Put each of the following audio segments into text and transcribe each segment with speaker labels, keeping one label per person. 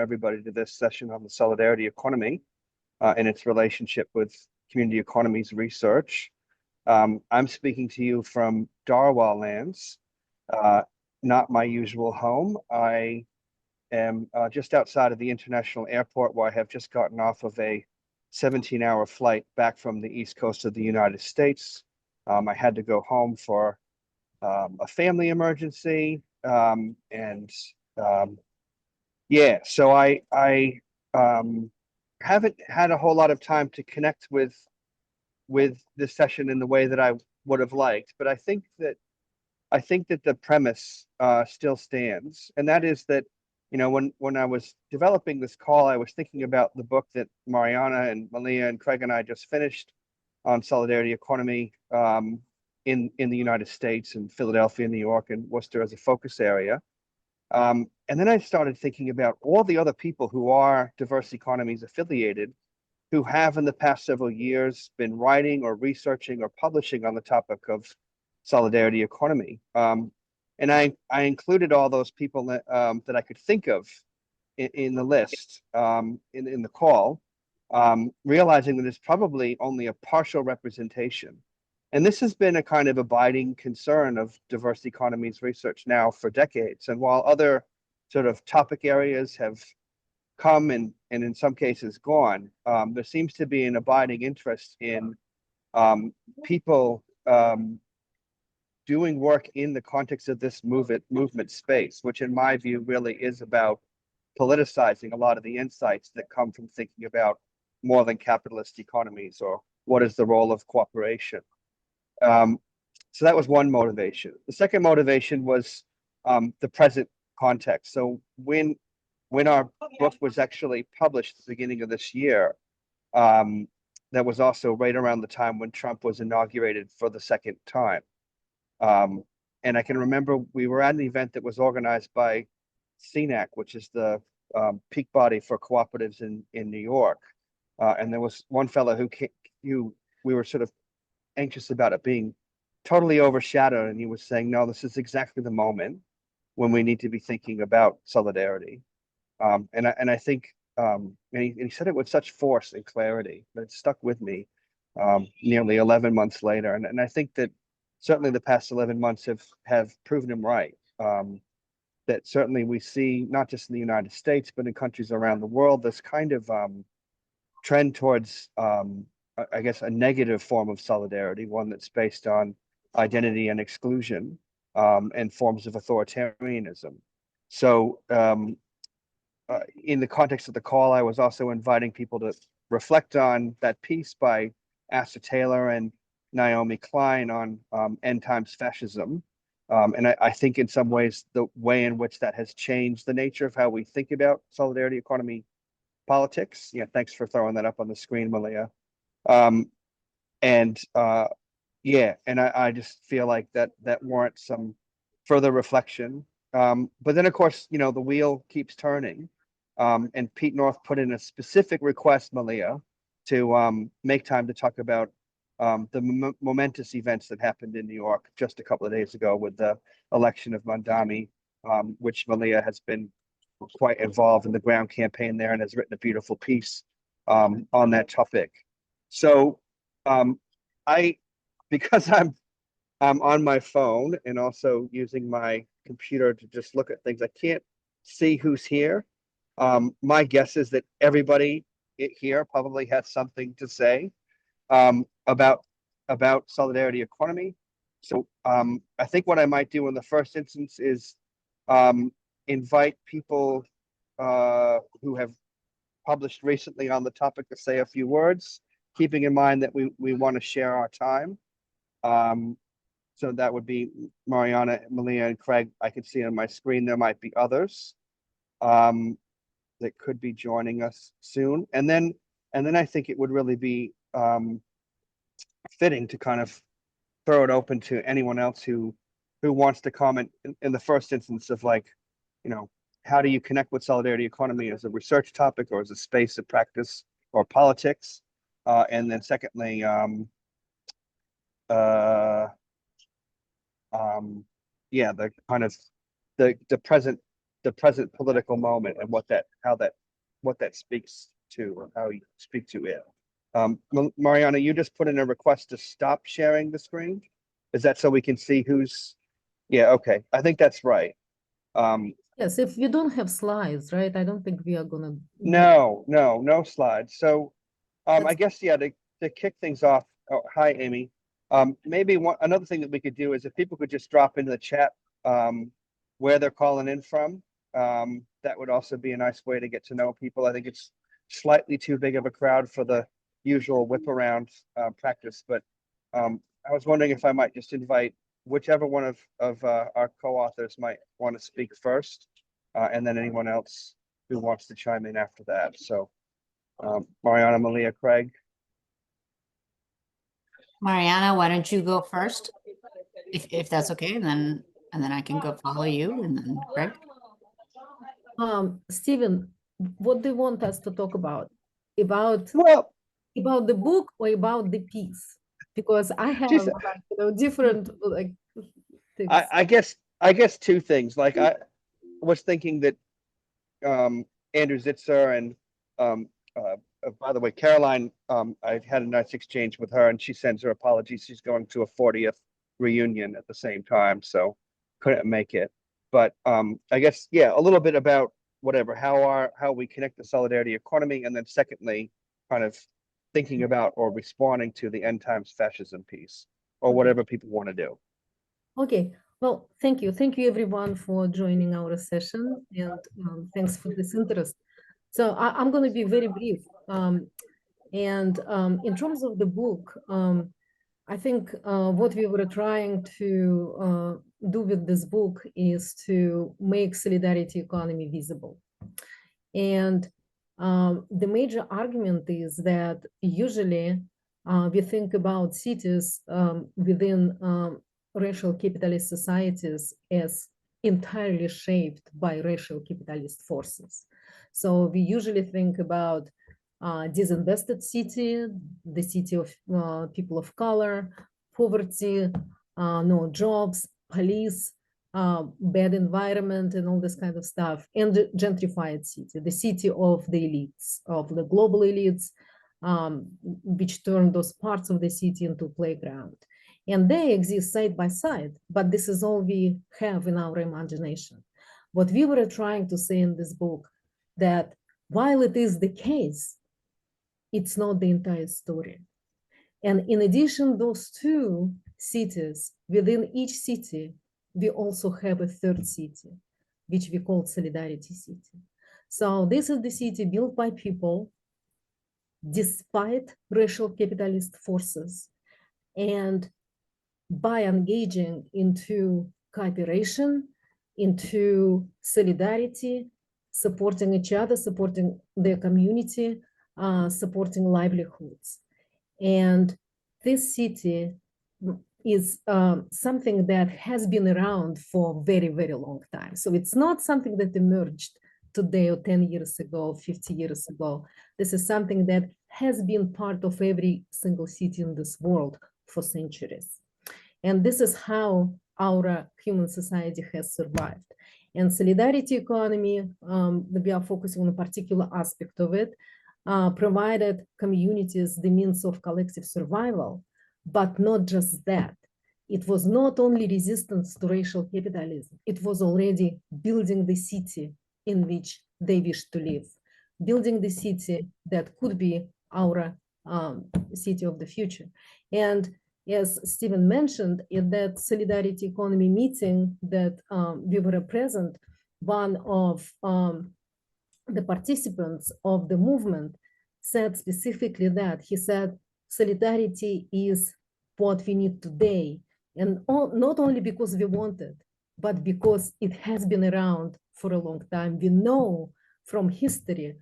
Speaker 1: everybody to this session on the solidarity economy and its relationship with community economies research. I'm speaking to you from Darwin lands, not my usual home. I am just outside of the international airport where I have just gotten off of a 17-hour flight back from the East Coast of the United States. I had to go home for a family emergency, so I haven't had a whole lot of time to connect with this session in the way that I would have liked, but I think that the premise still stands, and that is that when I was developing this call, I was thinking about the book that Marianna and Maliha and Craig and I just finished on solidarity economy in the United States, and Philadelphia, New York, and Worcester as a focus area. And then I started thinking about all the other people who are diverse economies affiliated, who have in the past several years been writing or researching or publishing on the topic of solidarity economy. And I included all those people that I could think of in the list in the call, realizing that it's probably only a partial representation. And this has been a kind of abiding concern of diverse economies research now for decades. And while other sort of topic areas have come and in some cases gone, there seems to be an abiding interest in people doing work in the context of this movement space, which in my view really is about politicizing a lot of the insights that come from thinking about more than capitalist economies, or what is the role of cooperation. So that was one motivation. The second motivation was the present context. So when our book was actually published at the beginning of this year, that was also right around the time when Trump was inaugurated for the second time. And I can remember we were at an event that was organized by CNAC, which is the peak body for cooperatives in New York. And there was one fellow who we were sort of anxious about it being totally overshadowed, and he was saying, no, this is exactly the moment when we need to be thinking about solidarity. And I think, and he said it with such force and clarity that it stuck with me nearly 11 months later. And I think that certainly the past 11 months have proven him right. That certainly we see, not just in the United States, but in countries around the world, this kind of trend towards, I guess, a negative form of solidarity, one that's based on identity and exclusion, and forms of authoritarianism. So in the context of the call, I was also inviting people to reflect on that piece by Asa Taylor and Naomi Klein on end times fascism. And I think in some ways, the way in which that has changed the nature of how we think about solidarity economy politics. Yeah, thanks for throwing that up on the screen, Maliha. And I just feel like that warrants some further reflection. But then, of course, the wheel keeps turning. And Pete North put in a specific request, Maliha, to make time to talk about the momentous events that happened in New York just a couple of days ago with the election of Mandami, which Maliha has been quite involved in the ground campaign there and has written a beautiful piece on that topic. So because I'm on my phone and also using my computer to just look at things, I can't see who's here. My guess is that everybody here probably has something to say about solidarity economy. So I think what I might do in the first instance is invite people who have published recently on the topic to say a few words, keeping in mind that we want to share our time. So that would be Marianna, Maliha, and Craig. I can see on my screen there might be others that could be joining us soon. And then I think it would really be fitting to kind of throw it open to anyone else who wants to comment in the first instance of, like, how do you connect with solidarity economy as a research topic or as a space of practice or politics? And then secondly, the kind of the present the present political moment and what that speaks to, or how you speak to it. Marianna, you just put in a request to stop sharing the screen. Is that so we can see who's? Yeah, okay. I think that's right.
Speaker 2: Yes, if you don't have slides, right? I don't think we are gonna.
Speaker 1: No slides. So, I guess, yeah, to kick things off. Oh, hi, Amy. Maybe another thing that we could do is if people could just drop into the chat where they're calling in from. That would also be a nice way to get to know people. I think it's slightly too big of a crowd for the usual whip around practice, but I was wondering if I might just invite whichever one of our co-authors might want to speak first, and then anyone else who wants to chime in after that. So, Marianna, Maliha, Craig.
Speaker 3: Marianna, why don't you go first, if that's okay, and then I can go follow you, and then Craig.
Speaker 2: Stephen, what do you want us to talk about? About the book or about the piece? Because I have different things.
Speaker 1: I guess two things. Like I was thinking that Andrew Zitcer and by the way, Caroline, I've had a nice exchange with her, and she sends her apologies. She's going to a 40th reunion at the same time, so couldn't make it. But I guess, yeah, a little bit about whatever, how we connect the solidarity economy, and then secondly, kind of thinking about or responding to the end times fascism piece, or whatever people want to do.
Speaker 2: Okay, well, thank you. Thank you everyone for joining our session, and thanks for this interest. So I'm going to be very brief. In terms of the book, I think what we were trying to do with this book is to make solidarity economy visible. And the major argument is that usually we think about cities within racial capitalist societies as entirely shaped by racial capitalist forces. So we usually think about disinvested city, the city of people of color, poverty, no jobs, police, bad environment, and all this kind of stuff, and the gentrified city, the city of the elites, of the global elites, which turn those parts of the city into playground. And they exist side by side, but this is all we have in our imagination. What we were trying to say in this book, that while it is the case, it's not the entire story. And in addition, those two cities, within each city, we also have a third city, which we call Solidarity City. So this is the city built by people despite racial capitalist forces, and by engaging into cooperation, into solidarity, supporting each other, supporting their community, supporting livelihoods. And this city is something that has been around for a very, very long time. So it's not something that emerged today or 10 years ago, 50 years ago. This is something that has been part of every single city in this world for centuries. And this is how our human society has survived. And solidarity economy, we are focusing on a particular aspect of it, provided communities the means of collective survival, but not just that. It was not only resistance to racial capitalism, it was already building the city in which they wish to live, building the city that could be our city of the future. And as Stephen mentioned, in that Solidarity Economy meeting that we were present, one of the participants of the movement said specifically that. He said, solidarity is what we need today. And not only because we want it, but because it has been around for a long time. We know from history,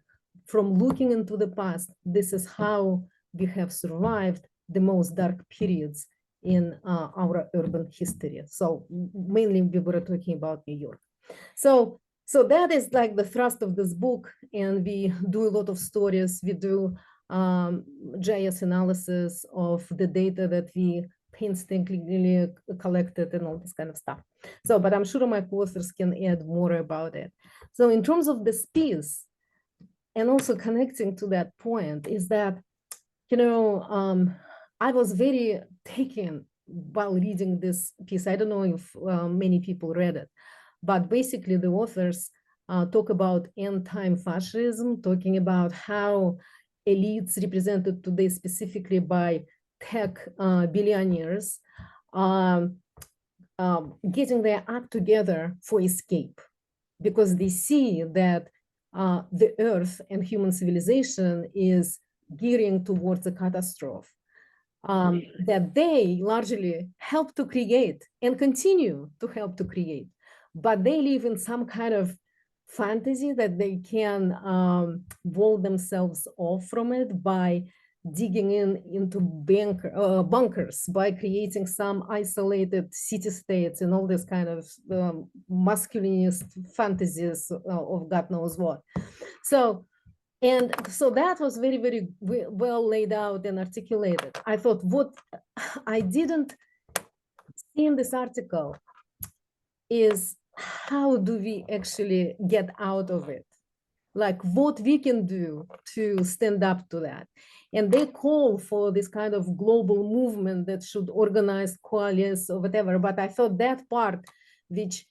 Speaker 2: from looking into the past, this is how we have survived the most dark periods in our urban history. So mainly we were talking about New York. So that is like the thrust of this book, and we do a lot of stories. We do JS analysis of the data that we painstakingly collected and all this kind of stuff. So, but I'm sure my co-authors can add more about it. So in terms of this piece, and also connecting to that point is that, I was very taken while reading this piece. I don't know if many people read it, but basically the authors talk about end-time fascism, talking about how elites represented today specifically by tech billionaires getting their act together for escape, because they see that the earth and human civilization is gearing towards a catastrophe that they largely help to create and continue to help to create. But they live in some kind of fantasy that they can wall themselves off from it by digging into bunkers, by creating some isolated city-states and all this kind of masculinist fantasies of God knows what. So that was very, very well laid out and articulated. I thought what I didn't see in this article is how do we actually get out of it? Like what we can do to stand up to that. And they call for this kind of global movement that should organize coalitions or whatever. But I thought that part, which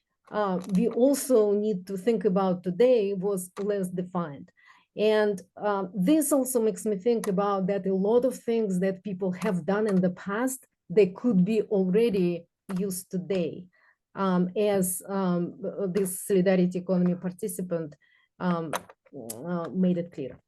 Speaker 2: we also need to think about today, was less defined. And this also makes me think about that a lot of things that people have done in the past, they could be already used today. As this solidarity economy participant made it clear.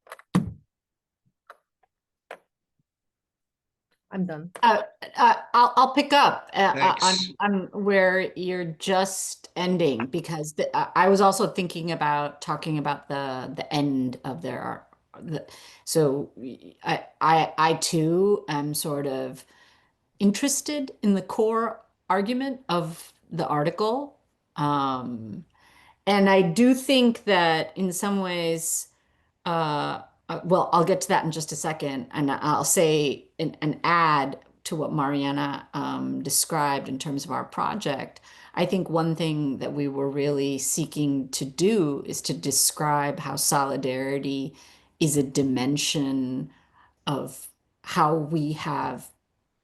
Speaker 2: I'm done.
Speaker 3: I'll pick up
Speaker 1: Thanks.
Speaker 3: on where you're just ending, because I was also thinking about talking about the end of their art. So I too am sort of interested in the core argument of the article. And I do think that in some ways, well, I'll get to that in just a second, and I'll say and add to what Marianna described in terms of our project. I think one thing that we were really seeking to do is to describe how solidarity is a dimension of how we have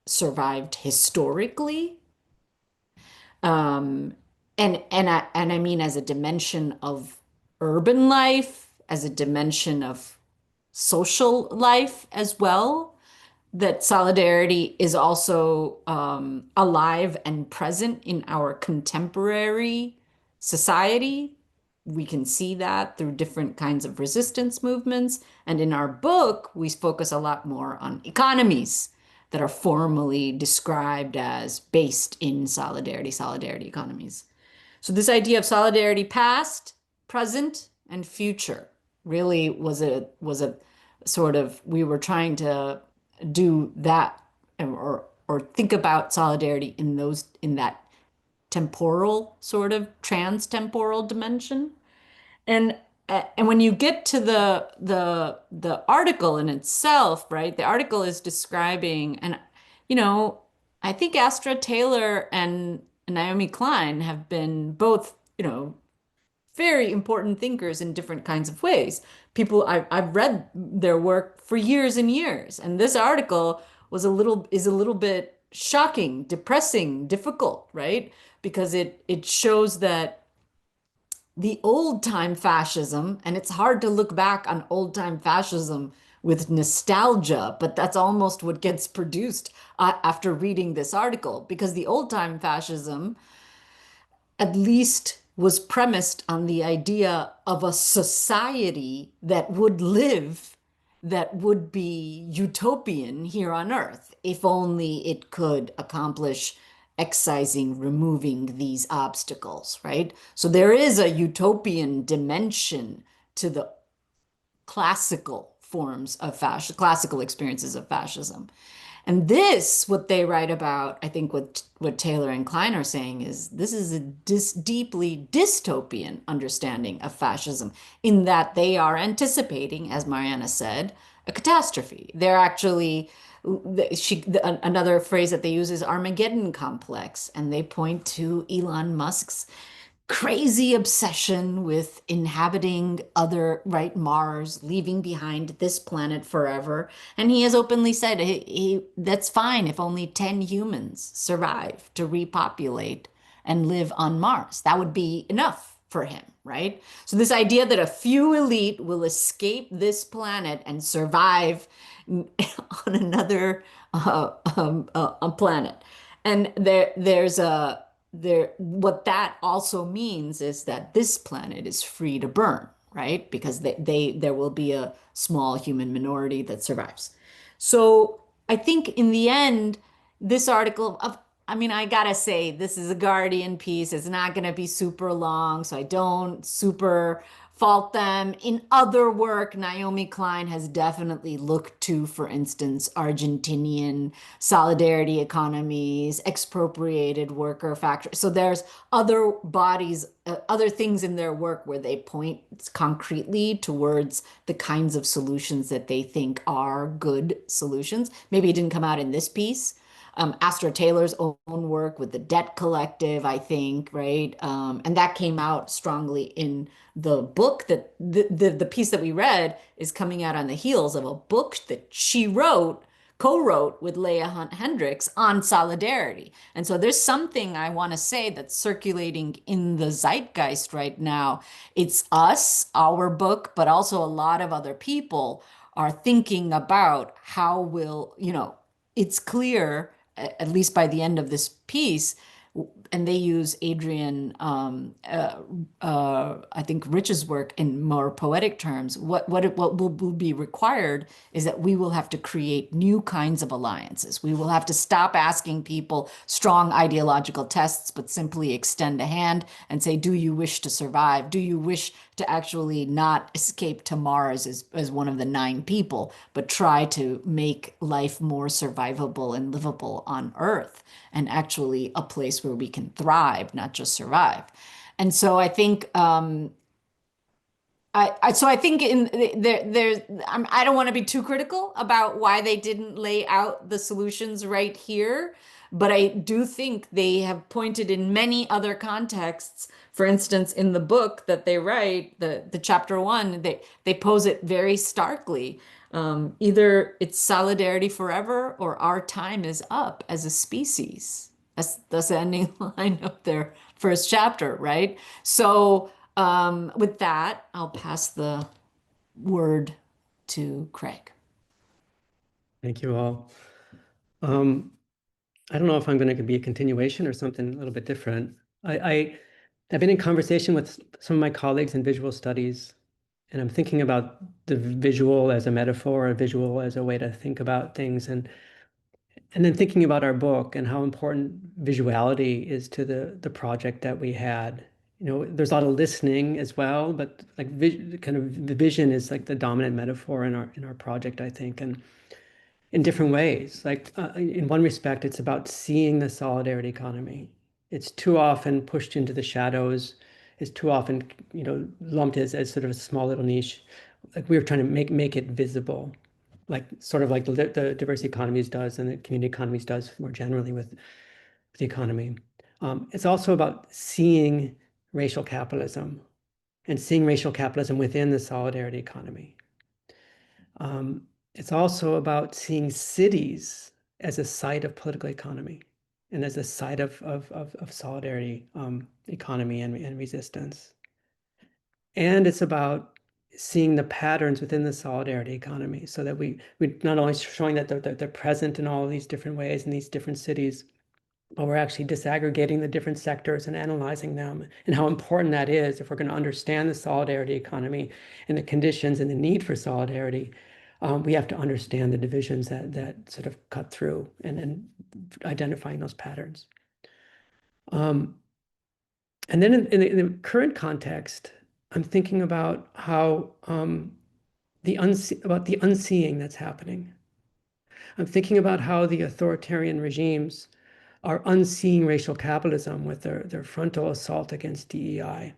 Speaker 3: survived historically. And I mean as a dimension of urban life, as a dimension of social life as well, that solidarity is also alive and present in our contemporary society. We can see that through different kinds of resistance movements. And in our book, we focus a lot more on economies that are formally described as based in solidarity economies. So this idea of solidarity past, present, and future really was a sort of, we were trying to do that or think about solidarity in that temporal sort of trans-temporal dimension. And when you get to the article in itself, right? The article is describing, and I think Astra Taylor and Naomi Klein have been both, very important thinkers in different kinds of ways. I've read their work for years and years, and this article is a little bit shocking, depressing, difficult, right? Because it shows that the old-time fascism, and it's hard to look back on old-time fascism with nostalgia, but that's almost what gets produced after reading this article, because the old-time fascism at least was premised on the idea of a society that would live, that would be utopian here on Earth, if only it could accomplish excising, removing these obstacles, right? So there is a utopian dimension to the classical forms of fascism, classical experiences of fascism. And this, what they write about, I think what Taylor and Klein are saying is this is a deeply dystopian understanding of fascism, in that they are anticipating, as Marianna said, a catastrophe. They're actually Another phrase that they use is Armageddon complex, and they point to Elon Musk's crazy obsession with inhabiting Mars, leaving behind this planet forever. And he has openly said that's fine if only 10 humans survive to repopulate and live on Mars. That would be enough for him, right? So this idea that a few elite will escape this planet and survive on another planet. And what that also means is that this planet is free to burn, right? Because there will be a small human minority that survives. So I think in the end, this article of, I mean, I gotta say, this is a Guardian piece. It's not gonna be super long, so I don't super fault them. In other work, Naomi Klein has definitely looked to, for instance, Argentinian solidarity economies, expropriated worker factories. So there's other bodies, other things in their work where they point concretely towards the kinds of solutions that they think are good solutions. Maybe it didn't come out in this piece. Astra Taylor's own work with the Debt Collective, I think, right? And that came out strongly in the book that the piece that we read is coming out on the heels of a book that she co-wrote with Leah Hunt Hendricks on solidarity. And so there's something I want to say that's circulating in the zeitgeist right now. It's us, our book, but also a lot of other people are thinking about how it's clear, at least by the end of this piece, and they use Adrian, I think Rich's work in more poetic terms. What will be required is that we will have to create new kinds of alliances. We will have to stop asking people strong ideological tests, but simply extend a hand and say, do you wish to survive? Do you wish to actually not escape to Mars as one of the 9 people, but try to make life more survivable and livable on Earth, and actually a place where we can thrive, not just survive. And so I think I think I don't want to be too critical about why they didn't lay out the solutions right here, but I do think they have pointed in many other contexts. For instance, in the book that they write, the chapter 1, they pose it very starkly. Either it's solidarity forever or our time is up as a species. That's the ending line of their first chapter, right? So with that, I'll pass the word to Craig.
Speaker 4: Thank you all. I don't know if I'm going to be a continuation or something a little bit different. I've been in conversation with some of my colleagues in visual studies, and I'm thinking about the visual as a metaphor, a visual as a way to think about things, and then thinking about our book and how important visuality is to the project that we had. There's a lot of listening as well, but like kind of the vision is like the dominant metaphor in our project, I think, and in different ways. Like in one respect, it's about seeing the solidarity economy. It's too often pushed into the shadows. It's too often, lumped as sort of a small little niche. Like we were trying to make it visible, like sort of like the diversity economies does and the community economies does more generally with the economy. It's also about seeing racial capitalism and seeing racial capitalism within the solidarity economy. It's also about seeing cities as a site of political economy and as a site of solidarity economy and resistance. And it's about seeing the patterns within the solidarity economy so that we not only showing that they're present in all of these different ways in these different cities, but we're actually disaggregating the different sectors and analyzing them and how important that is if we're going to understand the solidarity economy and the conditions and the need for solidarity. We have to understand the divisions that sort of cut through and identifying those patterns. And then in the current context, I'm thinking about how the unseeing that's happening. I'm thinking about how the authoritarian regimes are unseeing racial capitalism with their frontal assault against DEI.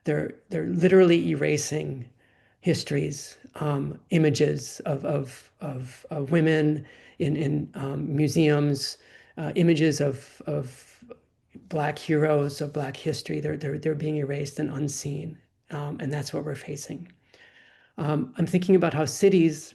Speaker 4: They're literally erasing histories, images of women in museums, images of Black heroes, of Black history. They're being erased and unseen, and that's what we're facing. I'm thinking about how cities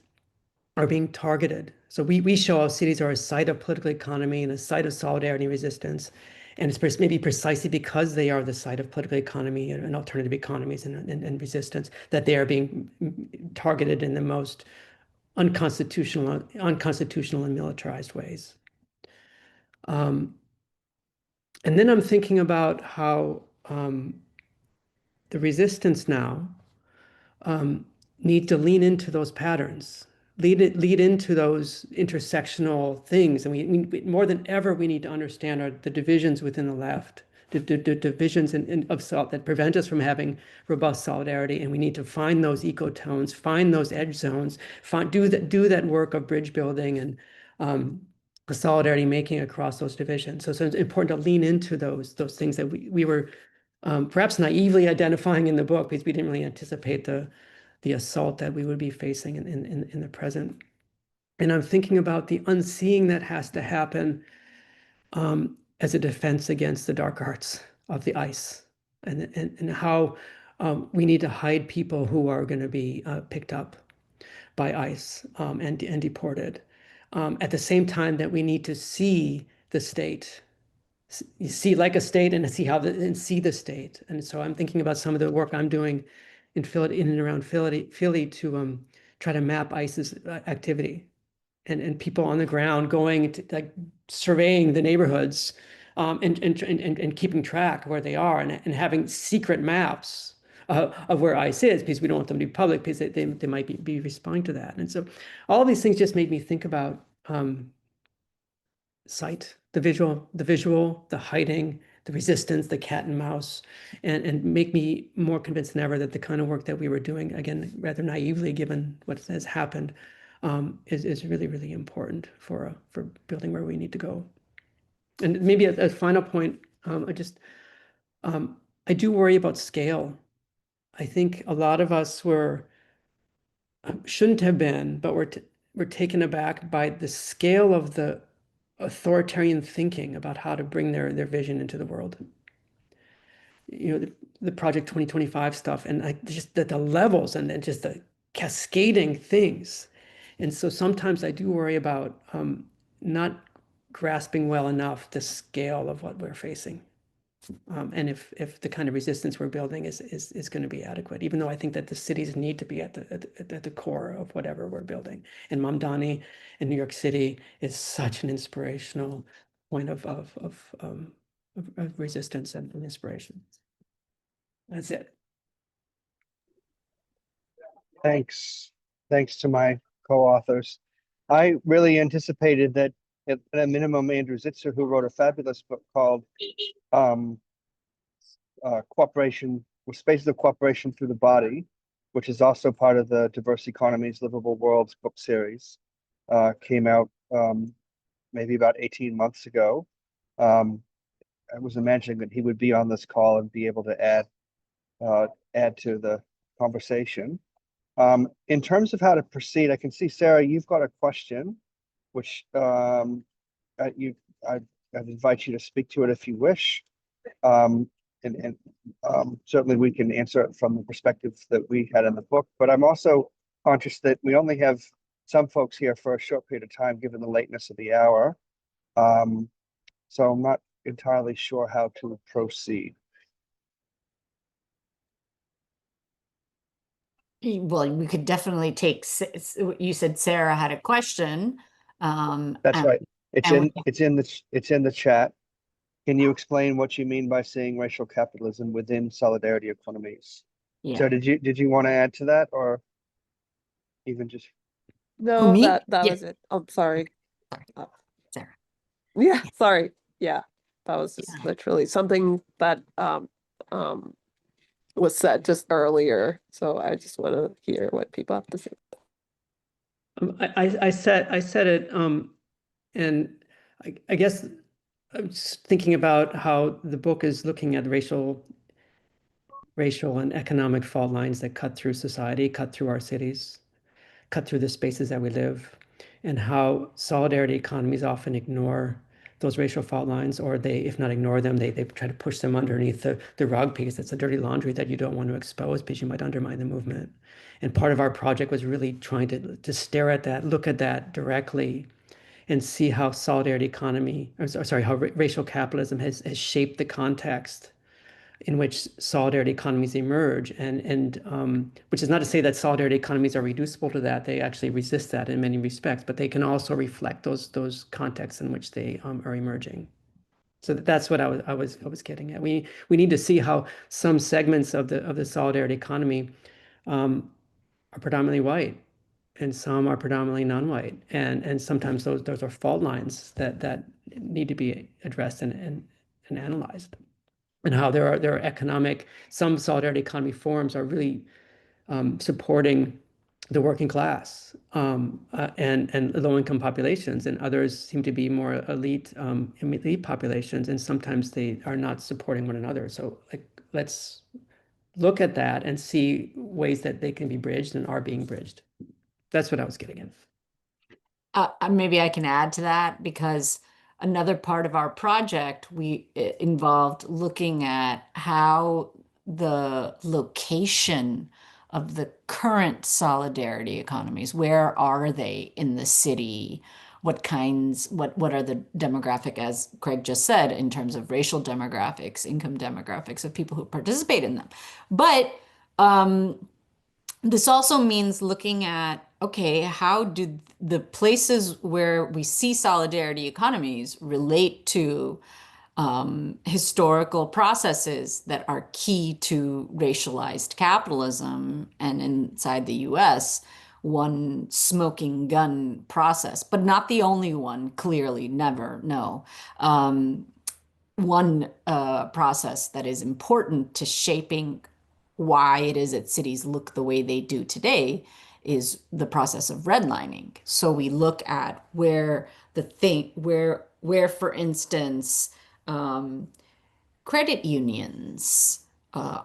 Speaker 4: are being targeted. So we show how cities are a site of political economy and a site of solidarity and resistance. And it's maybe precisely because they are the site of political economy and alternative economies and resistance that they are being targeted in the most unconstitutional and militarized ways. And then I'm thinking about how the resistance now need to lean into those patterns, lead into those intersectional things. And we more than ever, we need to understand the divisions within the left, the divisions that prevent us from having robust solidarity. And we need to find those ecotones, find those edge zones, do that work of bridge building and solidarity making across those divisions. So it's important to lean into those things that we were perhaps naively identifying in the book because we didn't really anticipate the assault that we would be facing in the present. And I'm thinking about the unseeing that has to happen as a defense against the dark arts of the ICE and how we need to hide people who are going to be picked up by ICE and deported. At the same time that we need to see the state, see like a state and see the state. And so I'm thinking about some of the work I'm doing in and around Philly to try to map ICE's activity and people on the ground going to like surveying the neighborhoods and keeping track of where they are and having secret maps of where ICE is because we don't want them to be public because they might be responding to that. And so all of these things just made me think about sight, the visual, the hiding, the resistance, the cat and mouse, and make me more convinced than ever that the kind of work that we were doing, again, rather naively given what has happened, is really, really important for building where we need to go. And maybe a final point, I do worry about scale. I think a lot of us shouldn't have been, but we're taken aback by the scale of the authoritarian thinking about how to bring their vision into the world. You know, the Project 2025 stuff and just the levels and just the cascading things. And so sometimes I do worry about not grasping well enough the scale of what we're facing. And if the kind of resistance we're building is going to be adequate, even though I think that the cities need to be at the core of whatever we're building. And Mamdani in New York City is such an inspirational point of resistance and inspiration. That's it.
Speaker 1: Thanks to my co-authors. I really anticipated that at a minimum, Andrew Zitcer, who wrote a fabulous book called Cooperation, Spaces of Cooperation Through the Body, which is also part of the Diverse Economies, Livable Worlds book series, came out maybe about 18 months ago. I was imagining that he would be on this call and be able to add to the conversation. In terms of how to proceed, I can see, Sarah, you've got a question, which I'd invite you to speak to it if you wish. And certainly we can answer it from the perspective that we had in the book, but I'm also conscious that we only have some folks here for a short period of time, given the lateness of the hour. So I'm not entirely sure how to proceed.
Speaker 3: Well, we could definitely take, you said Sarah had a question.
Speaker 1: That's right. It's in the chat. Can you explain what you mean by saying racial capitalism within solidarity economies?
Speaker 3: Yeah.
Speaker 1: So did you want to add to that, or even just?
Speaker 5: No,
Speaker 3: me?
Speaker 5: that
Speaker 3: Yeah.
Speaker 5: was it. I'm sorry.
Speaker 3: Sorry, Sarah.
Speaker 5: Yeah, sorry. Yeah, that was just
Speaker 3: Yeah.
Speaker 5: literally something that was said just earlier. So I just want to hear what people have to say.
Speaker 4: I said it, and I guess I'm just thinking about how the book is looking at racial racial and economic fault lines that cut through society, cut through our cities, cut through the spaces that we live, and how solidarity economies often ignore those racial fault lines, or they, if not ignore them, they try to push them underneath the rug because it's a dirty laundry that you don't want to expose because you might undermine the movement. And part of our project was really trying to stare at that, look at that directly, and see how solidarity economy, or sorry, how racial capitalism has shaped the context in which solidarity economies emerge, and which is not to say that solidarity economies are reducible to that. They actually resist that in many respects, but they can also reflect those contexts in which they are emerging. So that's what I was getting at. We need to see how some segments of the solidarity economy are predominantly white, and some are predominantly non-white, and sometimes those are fault lines that need to be addressed and analyzed. And how there are economic, some solidarity economy forms are really supporting the working class and low-income populations, and others seem to be more elite populations, and sometimes they are not supporting one another. So like, let's look at that and see ways that they can be bridged and are being bridged. That's what I was getting at.
Speaker 3: Maybe I can add to that, because another part of our project, involved looking at how the location of the current solidarity economies, where are they in the city? What are the demographic, as Craig just said, in terms of racial demographics, income demographics of people who participate in them. But this also means looking at, okay, how do the places where we see solidarity economies relate to historical processes that are key to racialized capitalism, and inside the US, one smoking gun process, but not the only one, clearly, never, no. One process that is important to shaping why it is that cities look the way they do today is the process of redlining. So we look at where, for instance, credit unions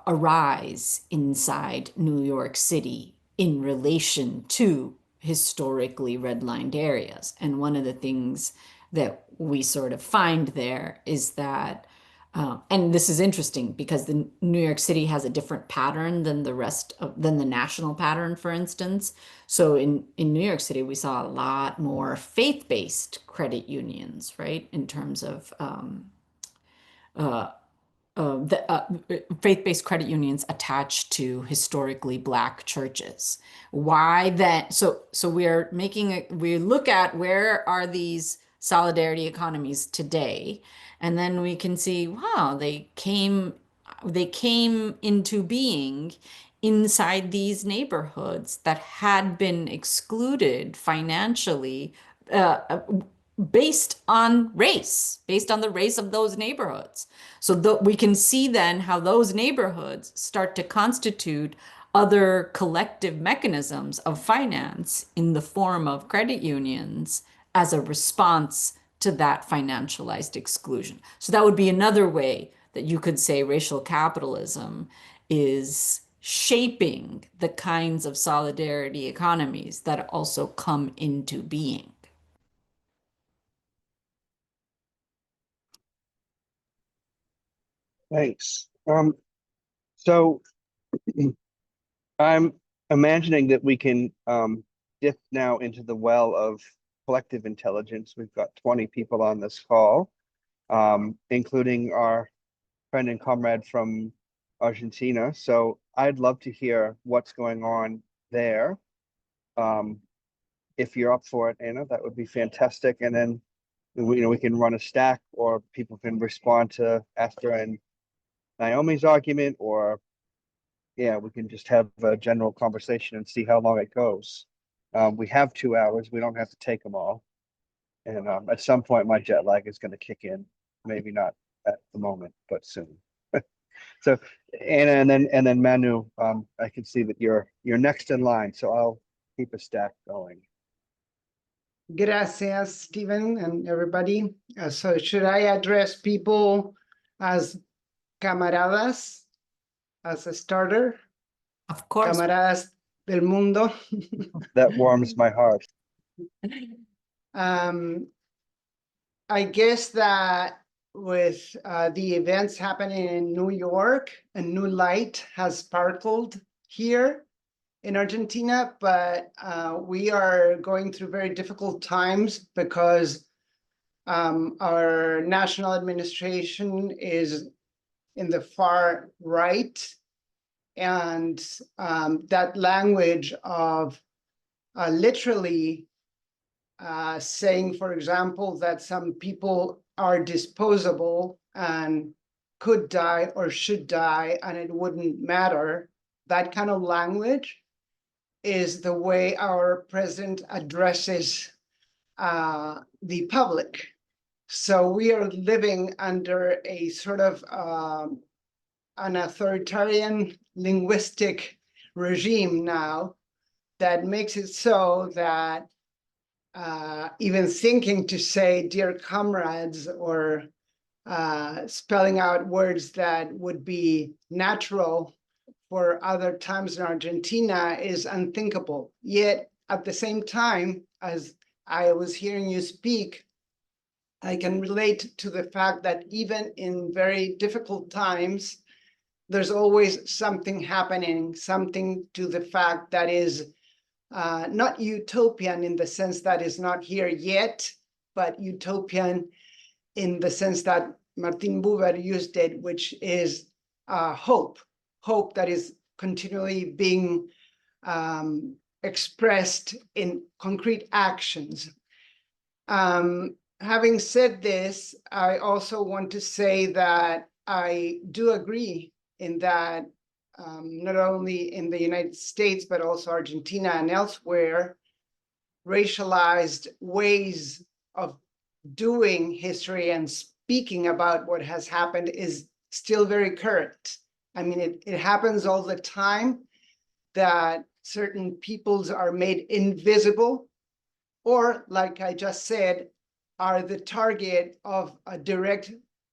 Speaker 3: arise inside New York City in relation to historically redlined areas. And one of the things that we sort of find there is that, and this is interesting because the New York City has a different pattern than than the national pattern, for instance. So in New York City, we saw a lot more faith-based credit unions, right? In terms of faith-based credit unions attached to historically Black churches. Why then? So we look at where are these solidarity economies today, and then we can see, wow, they came into being inside these neighborhoods that had been excluded financially based on the race of those neighborhoods. So we can see then how those neighborhoods start to constitute other collective mechanisms of finance in the form of credit unions as a response to that financialized exclusion. So that would be another way that you could say racial capitalism is shaping the kinds of solidarity economies that also come into being.
Speaker 1: Thanks. So I'm imagining that we can dip now into the well of collective intelligence. We've got 20 people on this call, including our friend and comrade from Argentina. So I'd love to hear what's going on there. If you're up for it, Anna, that would be fantastic. And then we can run a stack, or people can respond to Esther and Naomi's argument, or yeah, we can just have a general conversation and see how long it goes. We have 2 hours. We don't have to take them all. And at some point, my jet lag is going to kick in. Maybe not at the moment, but soon. So Anna, and then Manu, I can see that you're next in line, so I'll keep a stack going.
Speaker 6: Gracias, Stephen, and everybody. So should I address people as camaradas? as a starter.
Speaker 3: Of course.
Speaker 6: Camaradas del mundo.
Speaker 1: That warms my heart.
Speaker 6: I guess that with the events happening in New York, a new light has sparkled here in Argentina, but we are going through very difficult times because our national administration is in the far right, and that language of literally saying, for example, that some people are disposable and could die or should die and it wouldn't matter, that kind of language is the way our president addresses the public. So we are living under a sort of an authoritarian linguistic regime now that makes it so that even thinking to say dear comrades or spelling out words that would be natural for other times in Argentina is unthinkable. Yet at the same time, as I was hearing you speak, I can relate to the fact that even in very difficult times, there's always something happening, something to the fact that is not utopian in the sense that is not here yet, but utopian in the sense that Martin Buber used it, which is hope that is continually being expressed in concrete actions. Having said this, I also want to say that I do agree in that not only in the United States, but also Argentina and elsewhere, racialized ways of doing history and speaking about what has happened is still very current. I mean, it happens all the time that certain peoples are made invisible, or like I just said, are the target of a direct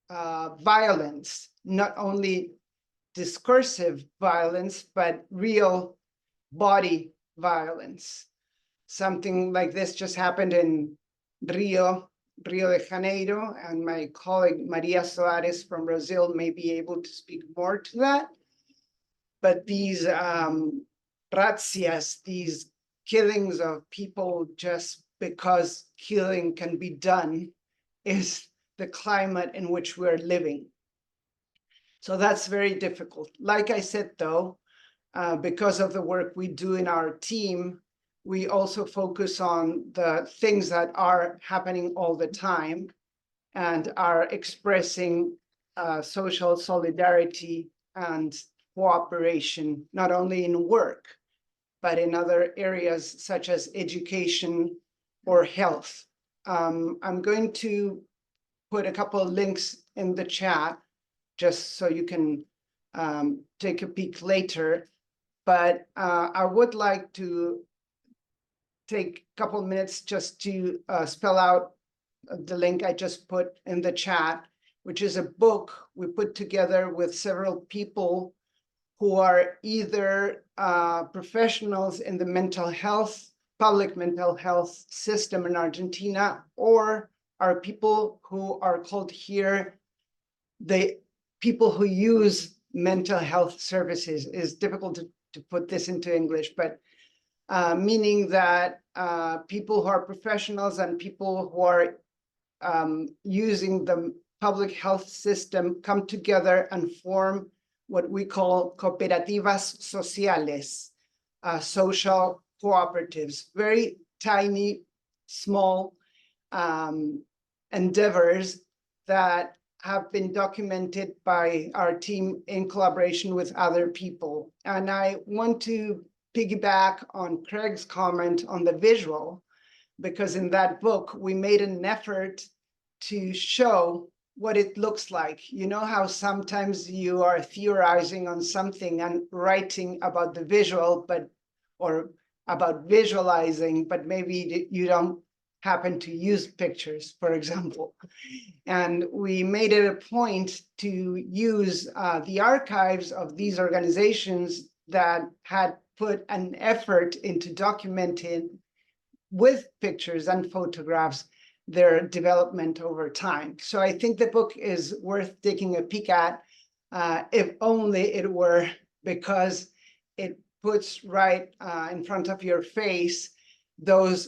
Speaker 6: violence, not only discursive violence, but real body violence. Something like this just happened in Rio de Janeiro, and my colleague Maria Soares from Brazil may be able to speak more to that. But these razzias, these killings of people just because killing can be done, is the climate in which we're living. So that's very difficult. Like I said, though, because of the work we do in our team, we also focus on the things that are happening all the time and are expressing social solidarity and cooperation, not only in work, but in other areas such as education or health. I'm going to put a couple of links in the chat just so you can take a peek later. But I would like to take a couple of minutes just to spell out the link I just put in the chat, which is a book we put together with several people who are either professionals in the mental health, public mental health system in Argentina, or are people who are called here the people who use mental health services. Is difficult to put this into English, but meaning that people who are professionals and people who are using the public health system come together and form what we call cooperativas sociales, social cooperatives, very tiny, small endeavors that have been documented by our team in collaboration with other people. And I want to piggyback on Craig's comment on the visual, because in that book, we made an effort to show what it looks like. You know how sometimes you are theorizing on something and writing about the visual, or about visualizing, but maybe you don't happen to use pictures, for example. And we made it a point to use the archives of these organizations that had put an effort into documenting with pictures and photographs their development over time. So I think the book is worth taking a peek at, if only it were because it puts right in front of your face those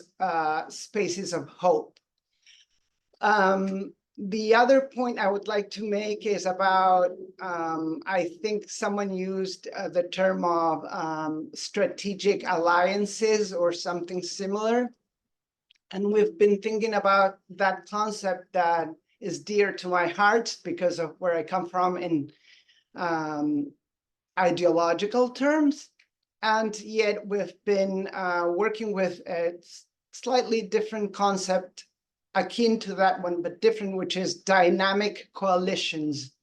Speaker 6: spaces of hope. The other point I would like to make is about, I think someone used the term of strategic alliances or something similar. And we've been thinking about that concept that is dear to my heart because of where I come from in ideological terms. And yet we've been working with a slightly different concept akin to that one, but different, which is dynamic coalitions.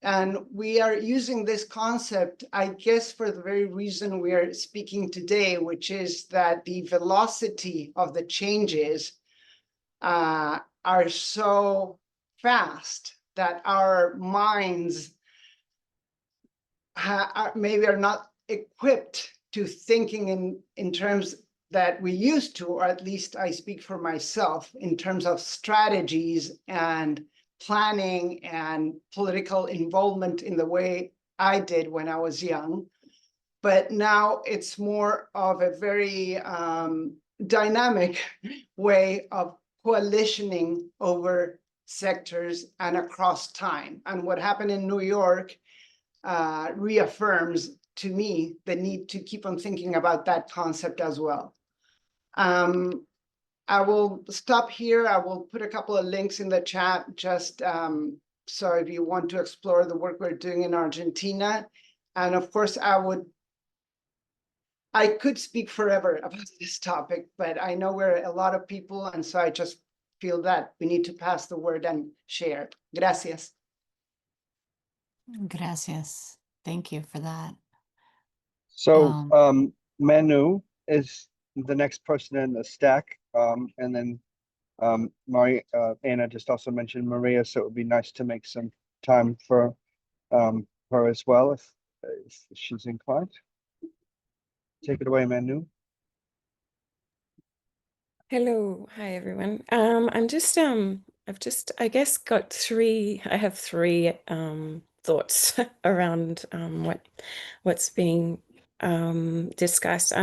Speaker 6: And we are using this concept, I guess, for the very reason we are speaking today, which is that the velocity of the changes are so fast that our minds maybe are not equipped to thinking in terms that we used to, or at least I speak for myself, in terms of strategies and planning and political involvement in the way I did when I was young. But now it's more of a very dynamic way of coalitioning over sectors and across time. And what happened in New York reaffirms to me the need to keep on thinking about that concept as well. I will stop here. I will put a couple of links in the chat just so if you want to explore the work we're doing in Argentina. And of course, I could speak forever about this topic, but I know we're a lot of people, and so I just feel that we need to pass the word and share. Gracias.
Speaker 3: Gracias. Thank you for that.
Speaker 1: So Manu is the next person in the stack. And then Anna just also mentioned Maria, so it would be nice to make some time for her as well if she's inclined. Take it away, Manu.
Speaker 7: Hello, hi everyone. I'm just I've just I guess I have three thoughts around what's being discussed.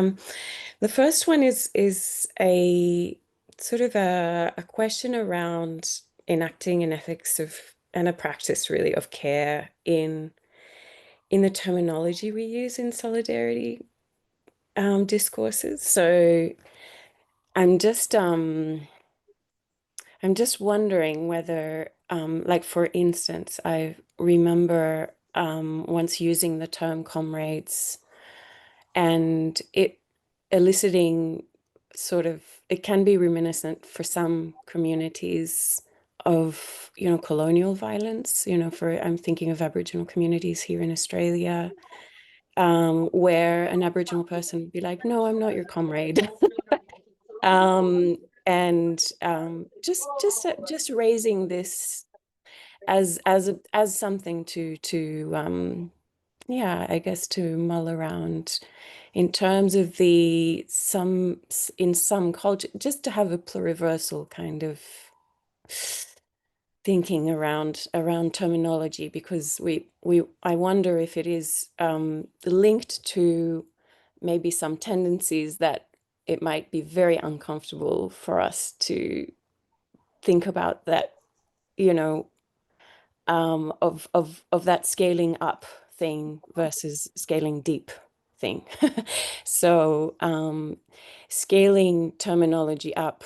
Speaker 7: The first one is a sort of a question around enacting an ethics of and a practice really of care in the terminology we use in solidarity discourses. So I'm just wondering whether, like for instance, I remember once using the term comrades and it eliciting sort of, it can be reminiscent for some communities of, colonial violence, I'm thinking of Aboriginal communities here in Australia, where an Aboriginal person would be like, no, I'm not your comrade. And just raising this as something to yeah, I guess to mull around in terms of in some culture, just to have a pluriversal kind of thinking around terminology, because I wonder if it is linked to maybe some tendencies that it might be very uncomfortable for us to think about that, of that scaling up thing versus scaling deep thing. So scaling terminology up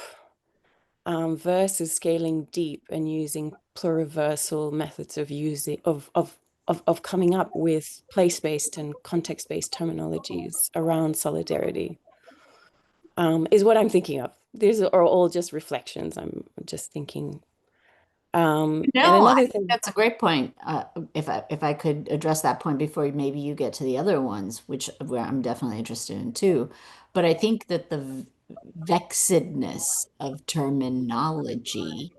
Speaker 7: versus scaling deep and using pluriversal methods of coming up with place-based and context-based terminologies around solidarity is what I'm thinking of. These are all just reflections. I'm just thinking. And
Speaker 3: No, I
Speaker 7: another
Speaker 3: think
Speaker 7: thing.
Speaker 3: that's a great point. If I could address that point before maybe you get to the other ones, where I'm definitely interested in too. But I think that the vexedness of terminology.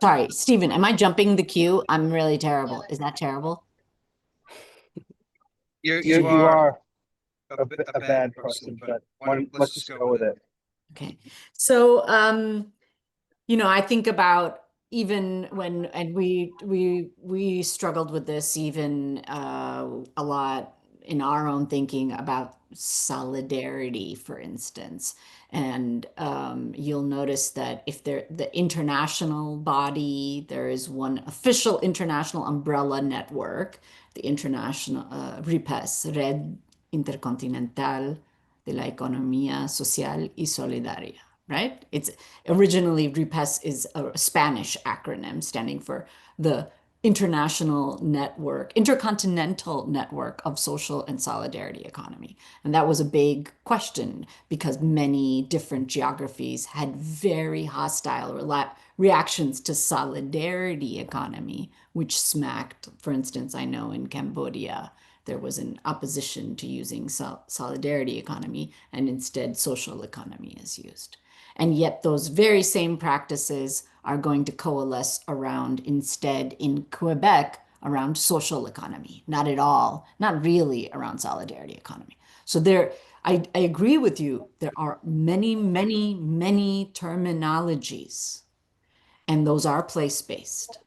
Speaker 3: Sorry, Stephen, am I jumping the queue? I'm really terrible. Is that terrible?
Speaker 1: You are a bad person, but let's just go with it.
Speaker 3: Okay. So, I think about even when, and we struggled with this even a lot in our own thinking about solidarity, for instance. And you'll notice that if the international body, there is one official international umbrella network, the international RIPES, Red Intercontinental de la Economía Social y Solidaria, right? It's originally RIPES is a Spanish acronym standing for the International Network, Intercontinental Network of Social and Solidarity Economy. And that was a big question because many different geographies had very hostile reactions to solidarity economy, which smacked, for instance, I know in Cambodia, there was an opposition to using solidarity economy and instead social economy is used. And yet those very same practices are going to coalesce around instead in Quebec around social economy, not at all, not really around solidarity economy. So I agree with you. There are many, many, many terminologies, and those are place-based,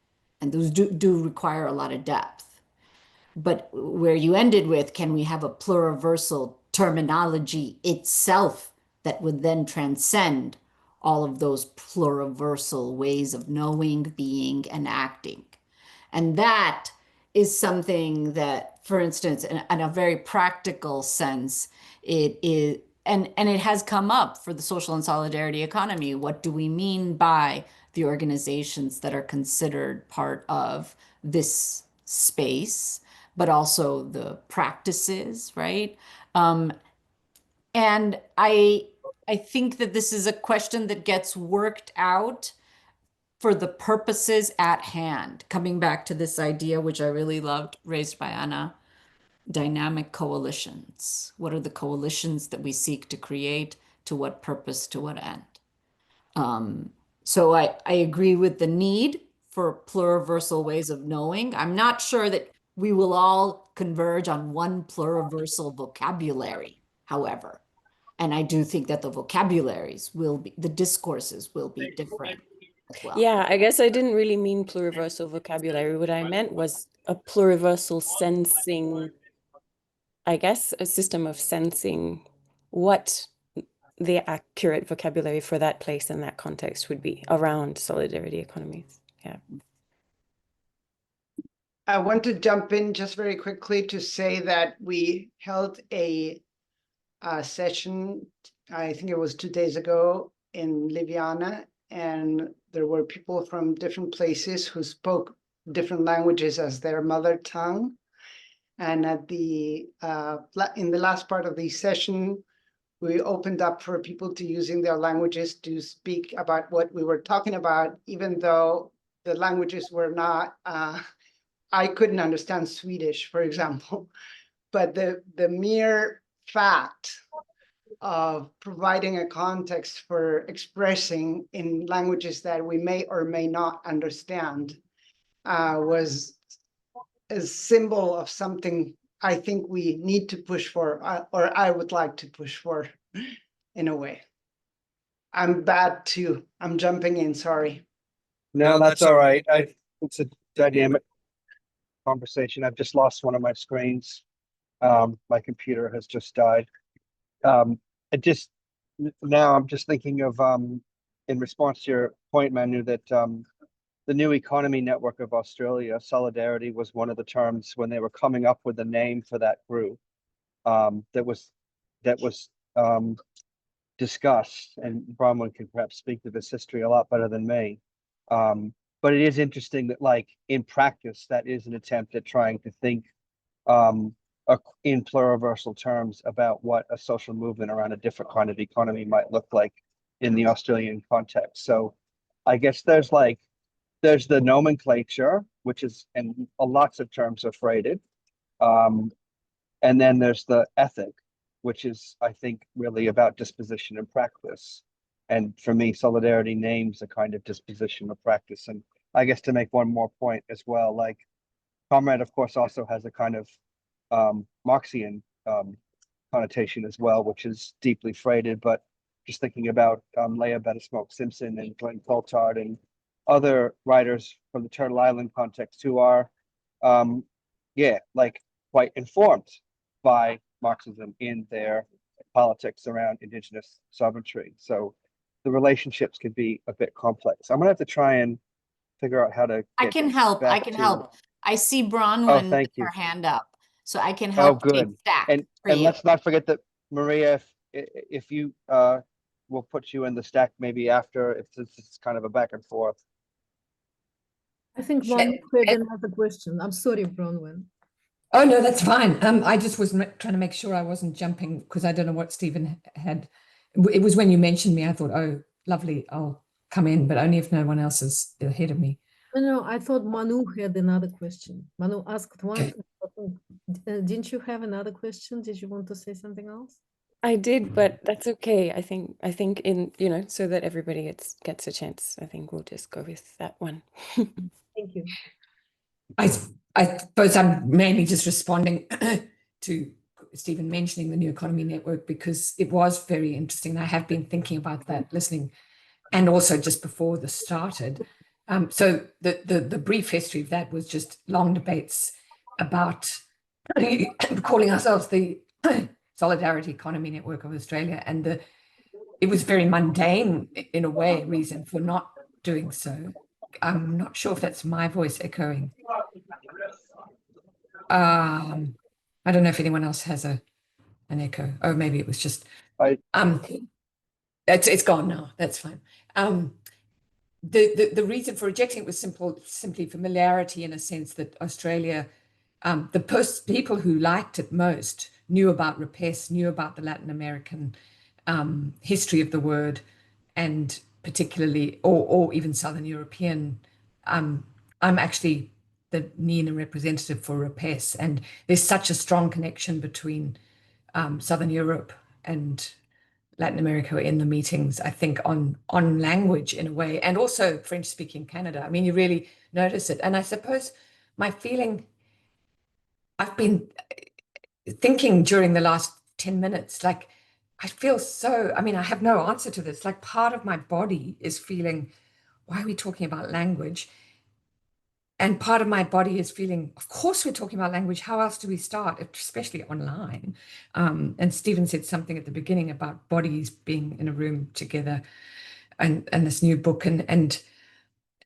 Speaker 3: and those do require a lot of depth. But where you ended with, can we have a pluriversal terminology itself that would then transcend all of those pluriversal ways of knowing, being, and acting? And that is something that, for instance, in a very practical sense, it is, and it has come up for the social and solidarity economy. What do we mean by the organizations that are considered part of this space, but also the practices, right? And I think that this is a question that gets worked out for the purposes at hand. Coming back to this idea, which I really loved, raised by Anna, dynamic coalitions. What are the coalitions that we seek to create? To what purpose? To what end? So I agree with the need for pluriversal ways of knowing. I'm not sure that we will all converge on one pluriversal vocabulary, however. And I do think that the vocabularies will be, the discourses will be different as well.
Speaker 7: Yeah, I guess I didn't really mean pluriversal vocabulary. What I meant was a pluriversal sensing, I guess, a system of sensing what the accurate vocabulary for that place and that context would be around solidarity economies. Yeah.
Speaker 6: I want to jump in just very quickly to say that we held a session, I think it was 2 days ago in Ljubljana, and there were people from different places who spoke different languages as their mother tongue. And at the in the last part of the session, we opened up for people to using their languages to speak about what we were talking about, even though the languages were not, I couldn't understand Swedish, for example, but the mere fact of providing a context for expressing in languages that we may or may not understand was a symbol of something I think we need to push for, or I would like to push for in a way. I'm bad too. I'm jumping in, sorry.
Speaker 1: No, that's all right. It's a dynamic conversation. I've just lost one of my screens. My computer has just died. Now I'm just thinking of in response to your point, Manu, that the new economy network of Australia, solidarity was one of the terms when they were coming up with a name for that group that was discussed, and Bronwyn can perhaps speak to this history a lot better than me. But it is interesting that, like, in practice, that is an attempt at trying to think in pluriversal terms about what a social movement around a different kind of economy might look like in the Australian context. So I guess there's the nomenclature, which is, and lots of terms are freighted. And then there's the ethic, which is, I think, really about disposition and practice. And for me, solidarity names a kind of disposition or practice. And I guess to make one more point as well, like comrade, of course, also has a kind of Marxian connotation as well, which is deeply freighted. But just thinking about Leah Bettersmoke Simpson and Glenn Coulthard and other writers from the Turtle Island context who are, like quite informed by Marxism in their politics around indigenous sovereignty. So the relationships can be a bit complex. I'm gonna have to try and figure out how to.
Speaker 3: I can help. I
Speaker 1: back
Speaker 3: can
Speaker 1: to-
Speaker 3: help. I see
Speaker 1: Oh,
Speaker 3: Bronwyn
Speaker 1: thank
Speaker 3: with
Speaker 1: you.
Speaker 3: her hand up, so I can
Speaker 1: Oh,
Speaker 3: help take
Speaker 1: good.
Speaker 3: stack
Speaker 1: And
Speaker 3: for
Speaker 1: and
Speaker 3: you.
Speaker 1: let's not forget that Maria, if you we'll put you in the stack maybe after, if this is kind of a back and forth.
Speaker 2: I think
Speaker 5: Sure.
Speaker 2: one had another question. I'm sorry, Bronwyn.
Speaker 8: Oh, no, that's fine. I just was trying to make sure I wasn't jumping because I don't know what Stephen had. It was when you mentioned me, I thought, oh, lovely, I'll come in, but only if no one else is ahead of me.
Speaker 2: No, I thought Manu had another question. Manu asked one.
Speaker 8: Okay.
Speaker 2: Didn't you have another question? Did you want to say something else?
Speaker 7: I did, but that's okay. I think in, so that everybody gets a chance, I think we'll just go with that one.
Speaker 2: Thank you.
Speaker 8: I suppose I'm mainly just responding to Stephen mentioning the New Economy Network because it was very interesting. I have been thinking about that, listening, and also just before this started. So the brief history of that was just long debates about calling ourselves the Solidarity Economy Network of Australia, and it was very mundane in a way reason for not doing so. I'm not sure if that's my voice echoing. I don't know if anyone else has an echo. Oh, maybe it was just it's gone now. That's fine. The reason for rejecting it was simply familiarity, in a sense that Australia, the people who liked it most knew about Rapes, knew about the Latin American history of the word, and particularly, or even Southern European. I'm actually the NINA representative for Rapes, and there's such a strong connection between Southern Europe and Latin America in the meetings, I think, on language in a way, and also French-speaking Canada. I mean, you really notice it. And I suppose my feeling, I've been thinking during the last 10 minutes, like, I feel so, I mean, I have no answer to this. Like, part of my body is feeling, why are we talking about language? And part of my body is feeling, of course, we're talking about language. How else do we start, especially online? And Stephen said something at the beginning about bodies being in a room together and this new book. And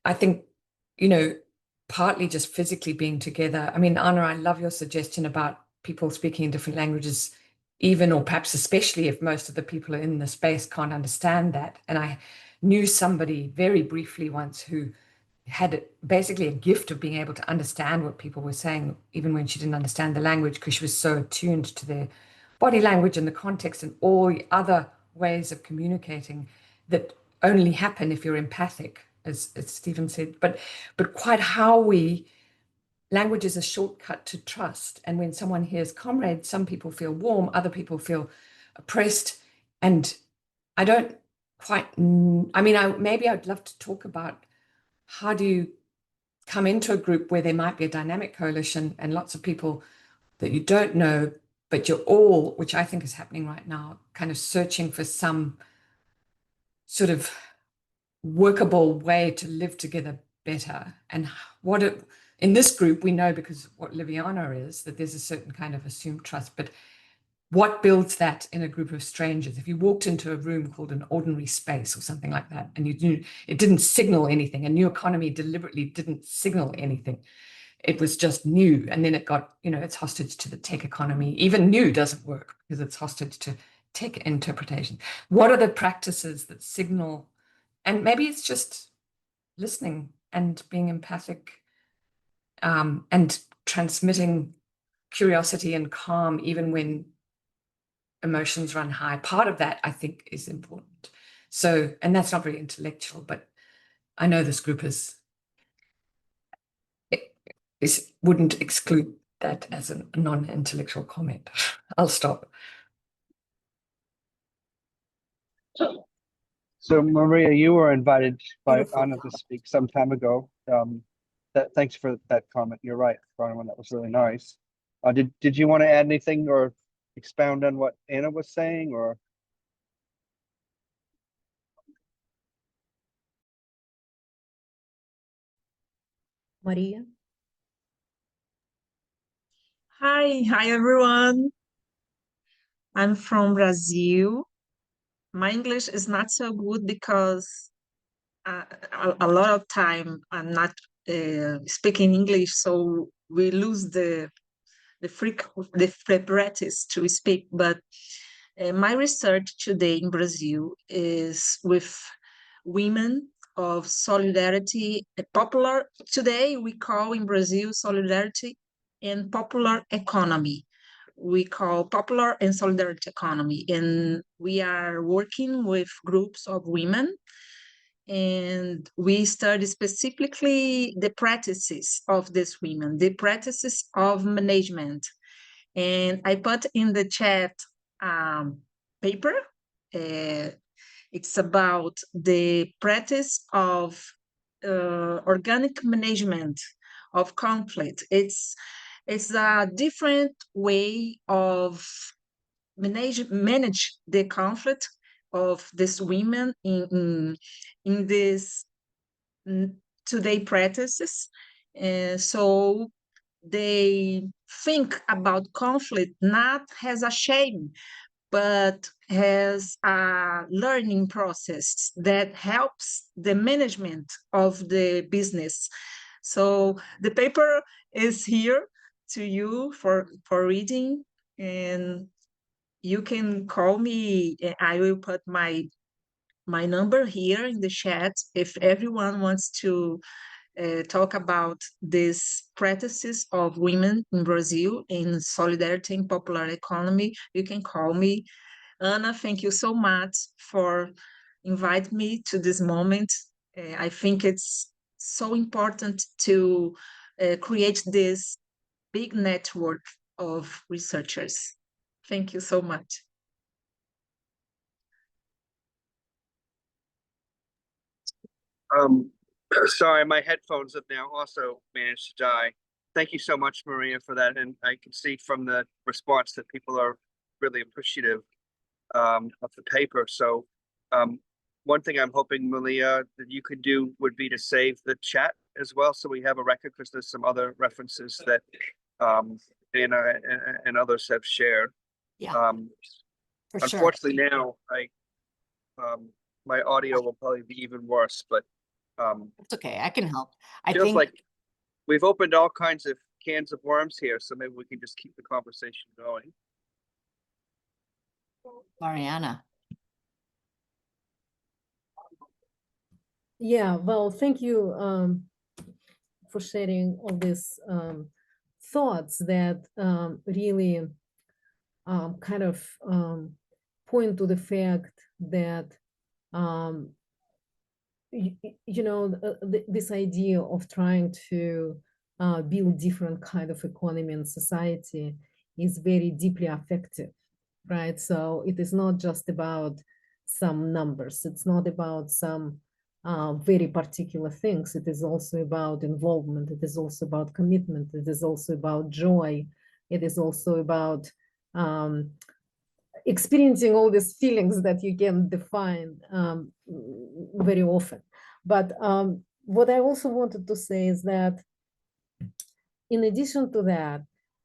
Speaker 8: I think, partly just physically being together. I mean, Anna, I love your suggestion about people speaking in different languages, even or perhaps especially if most of the people in the space can't understand that. And I knew somebody very briefly once who had basically a gift of being able to understand what people were saying, even when she didn't understand the language, because she was so attuned to their body language and the context and all the other ways of communicating that only happen if you're empathic, as Stephen said. But quite how language is a shortcut to trust. And when someone hears comrade, some people feel warm, other people feel oppressed. And I don't quite, I mean, maybe I'd love to talk about how do you come into a group where there might be a dynamic coalition and lots of people that you don't know, but you're all, which I think is happening right now, kind of searching for some sort of workable way to live together better. And in this group, we know, because what Liviana is, that there's a certain kind of assumed trust, but what builds that in a group of strangers? If you walked into a room called an ordinary space or something like that, and it didn't signal anything, a New Economy deliberately didn't signal anything. It was just new. And then it got, it's hostage to the tech economy. Even new doesn't work because it's hostage to tech interpretation. What are the practices that signal? And maybe it's just listening and being empathic and transmitting curiosity and calm, even when emotions run high. Part of that, I think, is important. So, and that's not very intellectual, but I know this group wouldn't exclude that as a non-intellectual comment. I'll stop.
Speaker 1: So Maria, you were invited by
Speaker 2: Beautiful.
Speaker 1: Anna to speak some time ago. Thanks for that comment. You're right, Barnum, that was really nice. Did you want to add anything or expound on what Anna was saying, or?
Speaker 2: Maria?
Speaker 9: Hi everyone. I'm from Brazil. My English is not so good because a lot of time I'm not speaking English, so we lose the practice to speak. But my research today in Brazil is with women of solidarity, popular. Today we call in Brazil solidarity and popular economy. We call popular and solidarity economy, and we are working with groups of women, and we study specifically the practices of these women, the practices of management. And I put in the chat paper. It's about the practice of organic management of conflict. It's a different way of manage the conflict of these women in this today practices. So they think about conflict not as a shame, but has a learning process that helps the management of the business. So the paper is here to you for reading, and you can call me. I will put my number here in the chat if everyone wants to talk about these practices of women in Brazil in solidarity and popular economy. You can call me. Anna, thank you so much for inviting me to this moment. I think it's so important to create this big network of researchers. Thank you so much.
Speaker 1: Sorry, my headphones have now also managed to die. Thank you so much, Maria, for that. And I can see from the response that people are really appreciative of the paper. So one thing I'm hoping, Maliha, that you could do would be to save the chat as well, so we have a record, because there's some other references that Anna and others have shared.
Speaker 3: Yeah, for sure.
Speaker 1: Unfortunately, now my audio will probably be even worse, but
Speaker 3: It's okay. I can help. I
Speaker 1: feels
Speaker 3: think
Speaker 1: like we've opened all kinds of cans of worms here, so maybe we can just keep the conversation going.
Speaker 3: Marianna.
Speaker 2: Yeah, well, thank you for sharing all these thoughts that really kind of point to the fact that this idea of trying to build different kind of economy and society is very deeply affective, right? So it is not just about some numbers. It's not about some very particular things. It is also about involvement. It is also about commitment. It is also about joy. It is also about experiencing all these feelings that you can define very often. But what I also wanted to say is that in addition to that,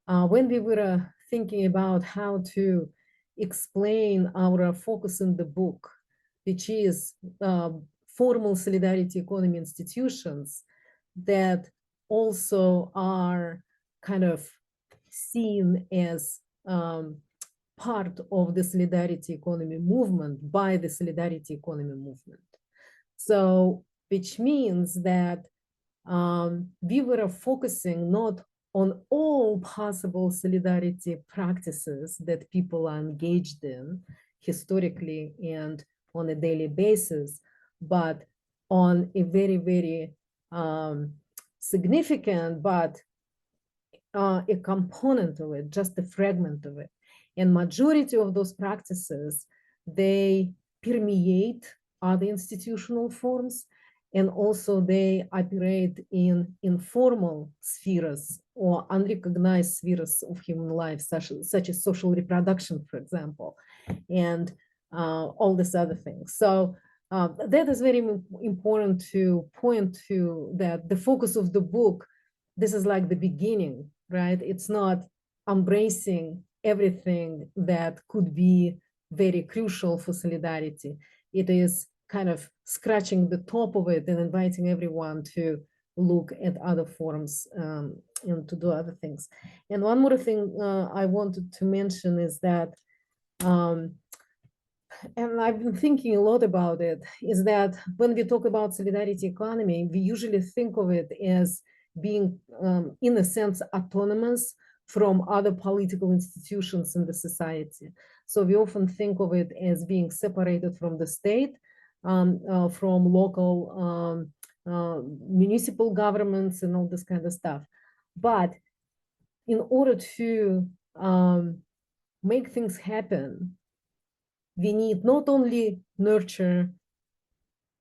Speaker 2: when we were thinking about how to explain our focus in the book, which is formal solidarity economy institutions that also are kind of seen as part of the solidarity economy movement by the solidarity economy movement. So, which means that we were focusing not on all possible solidarity practices that people are engaged in historically and on a daily basis, but on a very, very significant, but a component of it, just a fragment of it. And majority of those practices, they permeate other institutional forms, and also they operate in informal spheres or unrecognized spheres of human life, such as social reproduction, for example, and all these other things. So that is very important to point to, that the focus of the book, this is like the beginning, right? It's not embracing everything that could be very crucial for solidarity. It is kind of scratching the top of it and inviting everyone to look at other forms and to do other things. And one more thing I wanted to mention is that, and I've been thinking a lot about it, is that when we talk about solidarity economy, we usually think of it as being, in a sense, autonomous from other political institutions in the society. So we often think of it as being separated from the state, from local municipal governments and all this kind of stuff. But in order to make things happen, we need not only nurture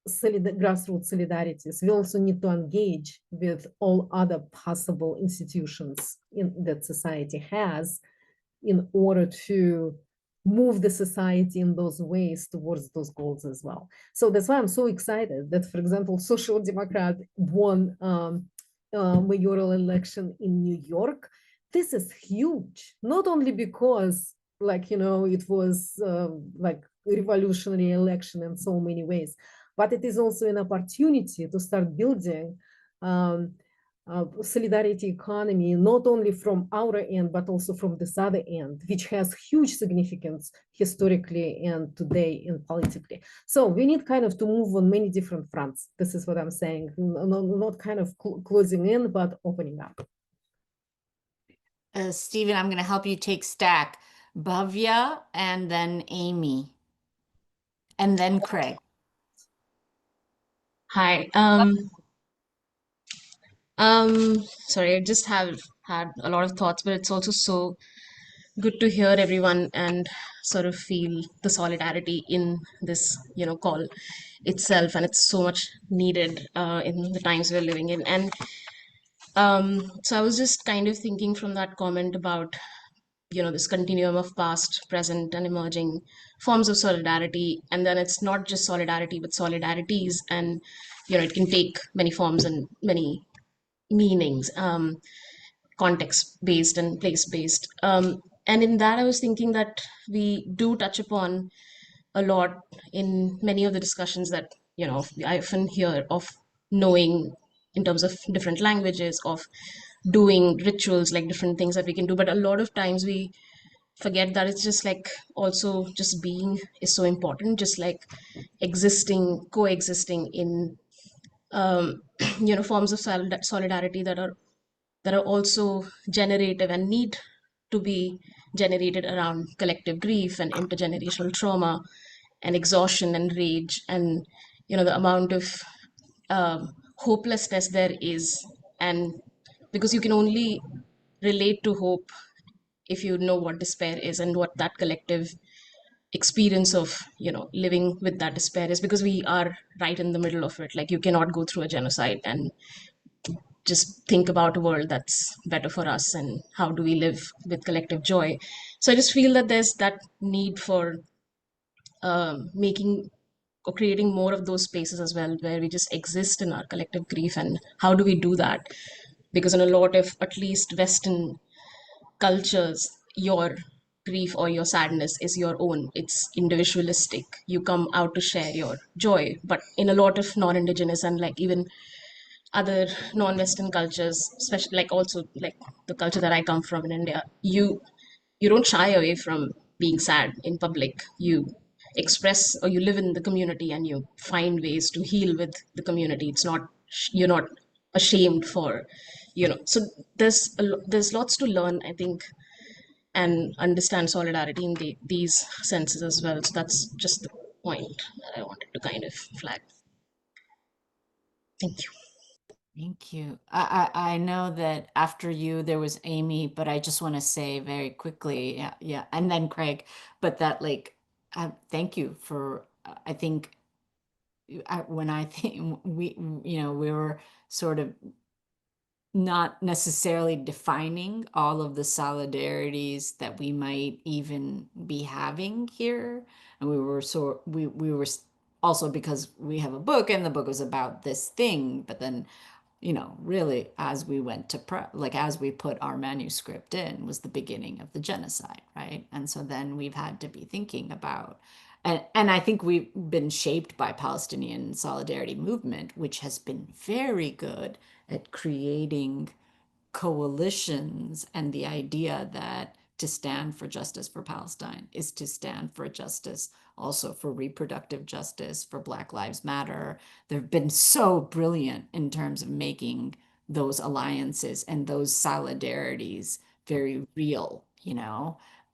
Speaker 2: grassroots solidarities, we also need to engage with all other possible institutions that society has in order to move the society in those ways towards those goals as well. So that's why I'm so excited that, for example, Social Democrat won mayoral election in New York. This is huge, not only because, like, you know, it was like a revolutionary election in so many ways, but it is also an opportunity to start building solidarity economy, not only from our end, but also from this other end, which has huge significance historically and today and politically. So we need kind of to move on many different fronts. This is what I'm saying, not kind of closing in, but opening up.
Speaker 3: Stephen, I'm going to help you take stack. Bhavya, and then Amy, and then Craig.
Speaker 10: Hi. Sorry, I just have had a lot of thoughts, but it's also so good to hear everyone and sort of feel the solidarity in this, call itself, and it's so much needed in the times we're living in. And so I was just kind of thinking from that comment about, this continuum of past, present, and emerging forms of solidarity. And then it's not just solidarity, but solidarities, and it can take many forms and many meanings, context-based and place-based. And in that, I was thinking that we do touch upon a lot in many of the discussions that, I often hear of knowing in terms of different languages, of doing rituals, like different things that we can do. But a lot of times we forget that it's just like also just being is so important, just like existing, coexisting in, forms of solidarity that are also generative and need to be generated around collective grief and intergenerational trauma and exhaustion and rage, and the amount of hopelessness there is. And because you can only relate to hope if you know what despair is and what that collective experience of living with that despair is, because we are right in the middle of it. Like, you cannot go through a genocide and just think about a world that's better for us and how do we live with collective joy. So I just feel that there's that need for making or creating more of those spaces as well, where we just exist in our collective grief. And how do we do that? Because in a lot of, at least Western cultures, your grief or your sadness is your own. It's individualistic. You come out to share your joy. But in a lot of non-Indigenous and like even other non-Western cultures, especially like also like the culture that I come from in India, you don't shy away from being sad in public. You express, or you live in the community and you find ways to heal with the community. It's not, you're not ashamed for, so there's lots to learn, I think, and understand solidarity in these senses as well. So that's just the point that I wanted to kind of flag. Thank you.
Speaker 3: Thank you. I know that after you there was Amy, but I just want to say very quickly, yeah, and then Craig, but that like, thank you for I think when I think we were sort of not necessarily defining all of the solidarities that we might even be having here. And we were also, because we have a book and the book was about this thing, but then, really as we went to as we put our manuscript in was the beginning of the genocide, right? And so then we've had to be thinking about, and I think we've been shaped by Palestinian solidarity movement, which has been very good at creating coalitions, and the idea that to stand for justice for Palestine is to stand for justice also for reproductive justice, for Black Lives Matter. They've been so brilliant in terms of making those alliances and those solidarities very real,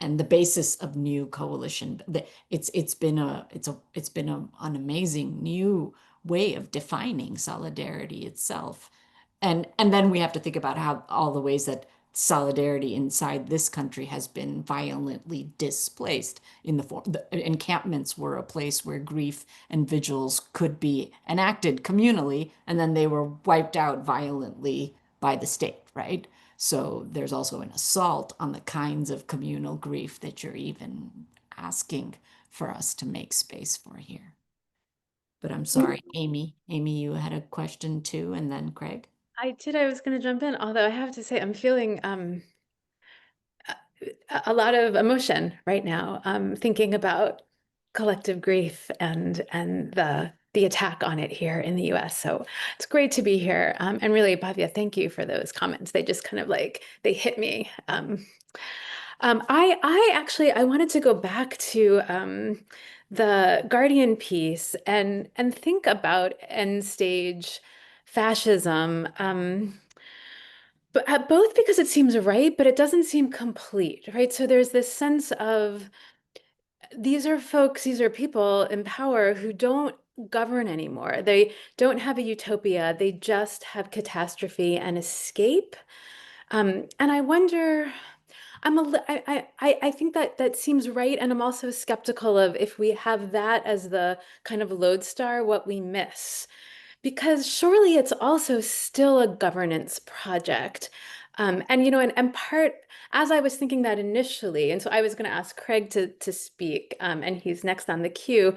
Speaker 3: and the basis of new coalition. It's been an amazing new way of defining solidarity itself. And then we have to think about how all the ways that solidarity inside this country has been violently displaced in the form. The encampments were a place where grief and vigils could be enacted communally, and then they were wiped out violently by the state, right? So there's also an assault on the kinds of communal grief that you're even asking for us to make space for here. But I'm sorry, Amy. Amy, you had a question too, and then Craig.
Speaker 11: I did. I was going to jump in, although I have to say I'm feeling a lot of emotion right now, thinking about collective grief and the attack on it here in the U.S. So it's great to be here. And really, Bhavya, thank you for those comments. They just kind of they hit me. I wanted to go back to the Guardian piece and think about end stage fascism. But both because it seems right, but it doesn't seem complete, right? So there's this sense of these are people in power who don't govern anymore. They don't have a utopia. They just have catastrophe and escape. And I wonder, I think that seems right. And I'm also skeptical of if we have that as the kind of lodestar, what we miss. Because surely it's also still a governance project. And part, as I was thinking that initially, and so I was going to ask Craig to speak, and he's next on the queue.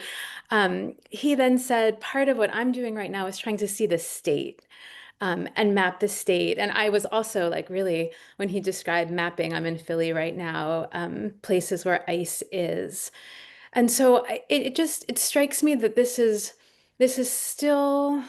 Speaker 11: He then said, part of what I'm doing right now is trying to see the state and map the state. And I was also really, when he described mapping, I'm in Philly right now, places where ICE is. And so it strikes me that this is still,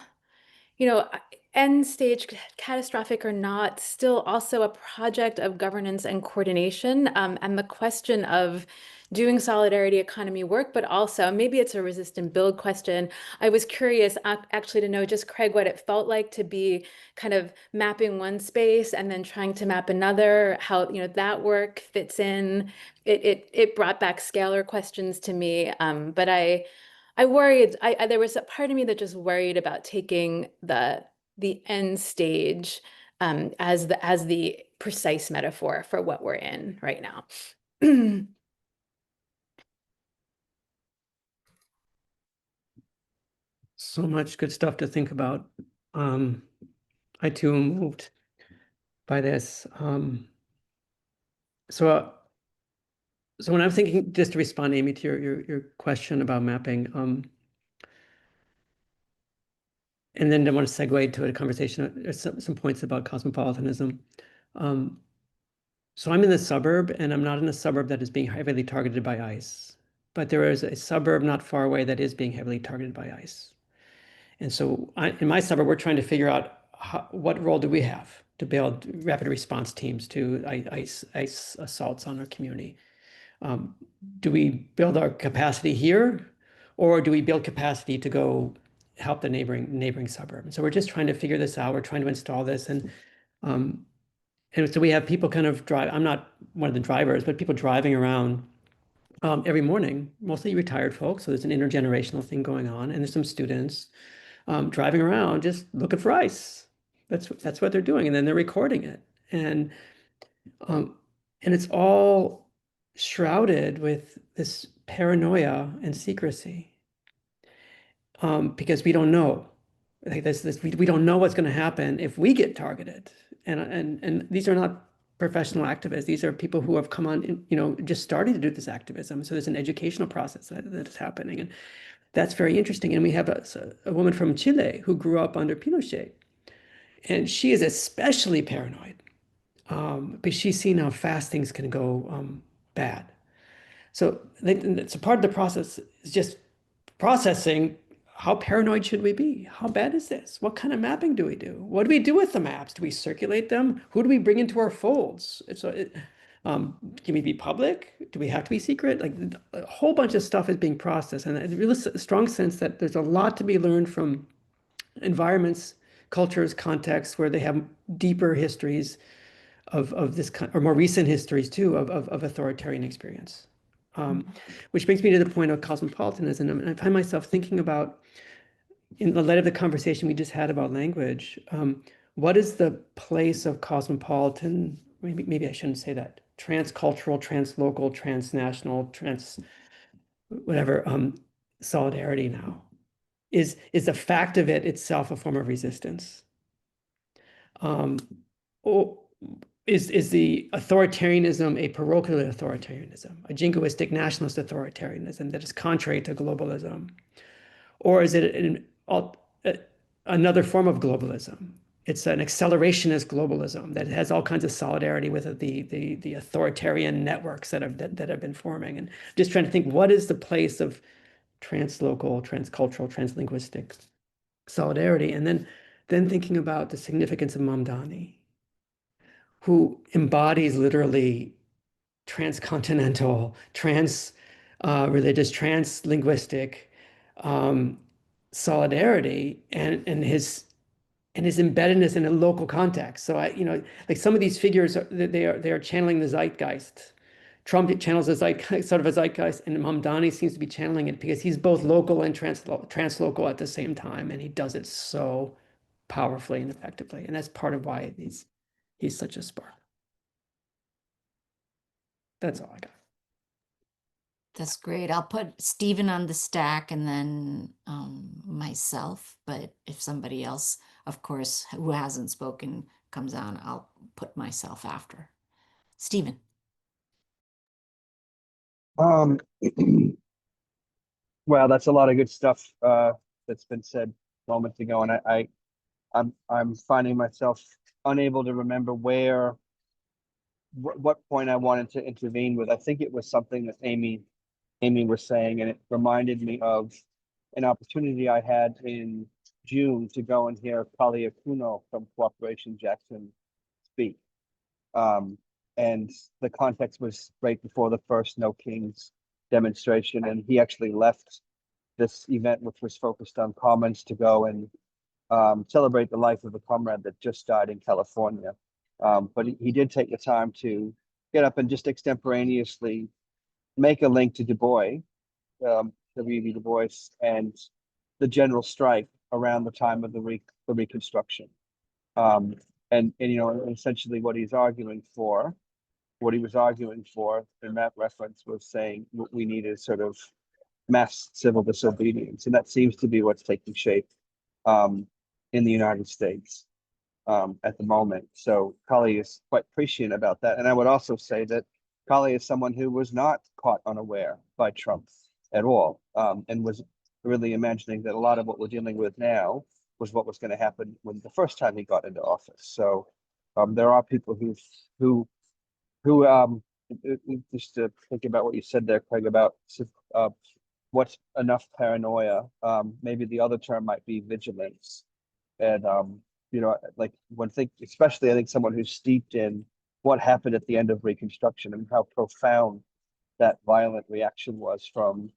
Speaker 11: end stage, catastrophic or not, still also a project of governance and coordination. And the question of doing solidarity economy work, but also maybe it's a resist and build question. I was curious actually to know, just Craig, what it felt like to be kind of mapping one space and then trying to map another, how that work fits in. It brought back scalar questions to me, but I worried. There was a part of me that just worried about taking the end stage as the precise metaphor for what we're in right now.
Speaker 4: So much good stuff to think about. I too am moved by this. So when I'm thinking, just to respond, Amy, to your question about mapping, and then I want to segue to a conversation, some points about cosmopolitanism. So I'm in the suburb, and I'm not in a suburb that is being heavily targeted by ICE, but there is a suburb not far away that is being heavily targeted by ICE. And so in my suburb, we're trying to figure out what role do we have to build rapid response teams to ICE assaults on our community. Do we build our capacity here, or do we build capacity to go help the neighboring suburb? And so we're just trying to figure this out. We're trying to install this, and so we have people kind of drive. I'm not one of the drivers, but people driving around every morning, mostly retired folks. So there's an intergenerational thing going on, and there's some students driving around just looking for ICE. That's what they're doing, and then they're recording it, and it's all shrouded with this paranoia and secrecy. because we don't know. Like we don't know what's going to happen if we get targeted. And these are not professional activists. These are people who have come on, just starting to do this activism. So there's an educational process that is happening. And that's very interesting. And we have a woman from Chile who grew up under Pinochet. And she is especially paranoid because she's seen how fast things can go bad. So it's a part of the process is just processing how paranoid should we be? How bad is this? What kind of mapping do we do? What do we do with the maps? Do we circulate them? Who do we bring into our folds? Can we be public? Do we have to be secret? Like a whole bunch of stuff is being processed, and a really strong sense that there's a lot to be learned from environments, cultures, contexts where they have deeper histories of this kind, or more recent histories too, of authoritarian experience. Which brings me to the point of cosmopolitanism. And I find myself thinking about, in the light of the conversation we just had about language, what is the place of cosmopolitan, maybe I shouldn't say that, transcultural, translocal, transnational, solidarity now? Is the fact of it itself a form of resistance? Or is the authoritarianism a parochial authoritarianism, a jingoistic nationalist authoritarianism that is contrary to globalism? Or is it another form of globalism? It's an accelerationist globalism that has all kinds of solidarity with the authoritarian networks that have been forming. And just trying to think, what is the place of translocal, transcultural, translinguistic solidarity? And then thinking about the significance of Mamdani, who embodies literally transcontinental, religious, translinguistic solidarity, and his embeddedness in a local context. So like some of these figures they are channeling the zeitgeist. Trump channels the zeitgeist, sort of a zeitgeist, and Mamdani seems to be channeling it because he's both local and translocal at the same time, and he does it so powerfully and effectively. And that's part of why he's such a spark. That's all I got.
Speaker 3: That's great. I'll put Stephen on the stack and then myself. But if somebody else, of course, who hasn't spoken comes on, I'll put myself after. Stephen.
Speaker 1: Well, that's a lot of good stuff that's been said moments ago, and I'm finding myself unable to remember what point I wanted to intervene with. I think it was something that Amy was saying, and it reminded me of an opportunity I had in June to go and hear Kali Akuno from Cooperation Jackson speak. And the context was right before the first No Kings demonstration, and he actually left this event, which was focused on commons, to go and celebrate the life of a comrade that just died in California. But he did take the time to get up and just extemporaneously make a link to Du Bois, W.E.B. Du Bois, and the general strike around the time of the Reconstruction. And essentially what he was arguing for in that reference was saying what we need is sort of mass civil disobedience, and that seems to be what's taking shape in the United States at the moment. So Kali is quite prescient about that, and I would also say that Kali is someone who was not caught unaware by Trump at all, and was really imagining that a lot of what we're dealing with now was what was going to happen when the first time he got into office. So there are people who just to think about what you said there, Craig, about what's enough paranoia. Maybe the other term might be vigilance, and like especially I think someone who's steeped in what happened at the end of Reconstruction and how profound that violent reaction was from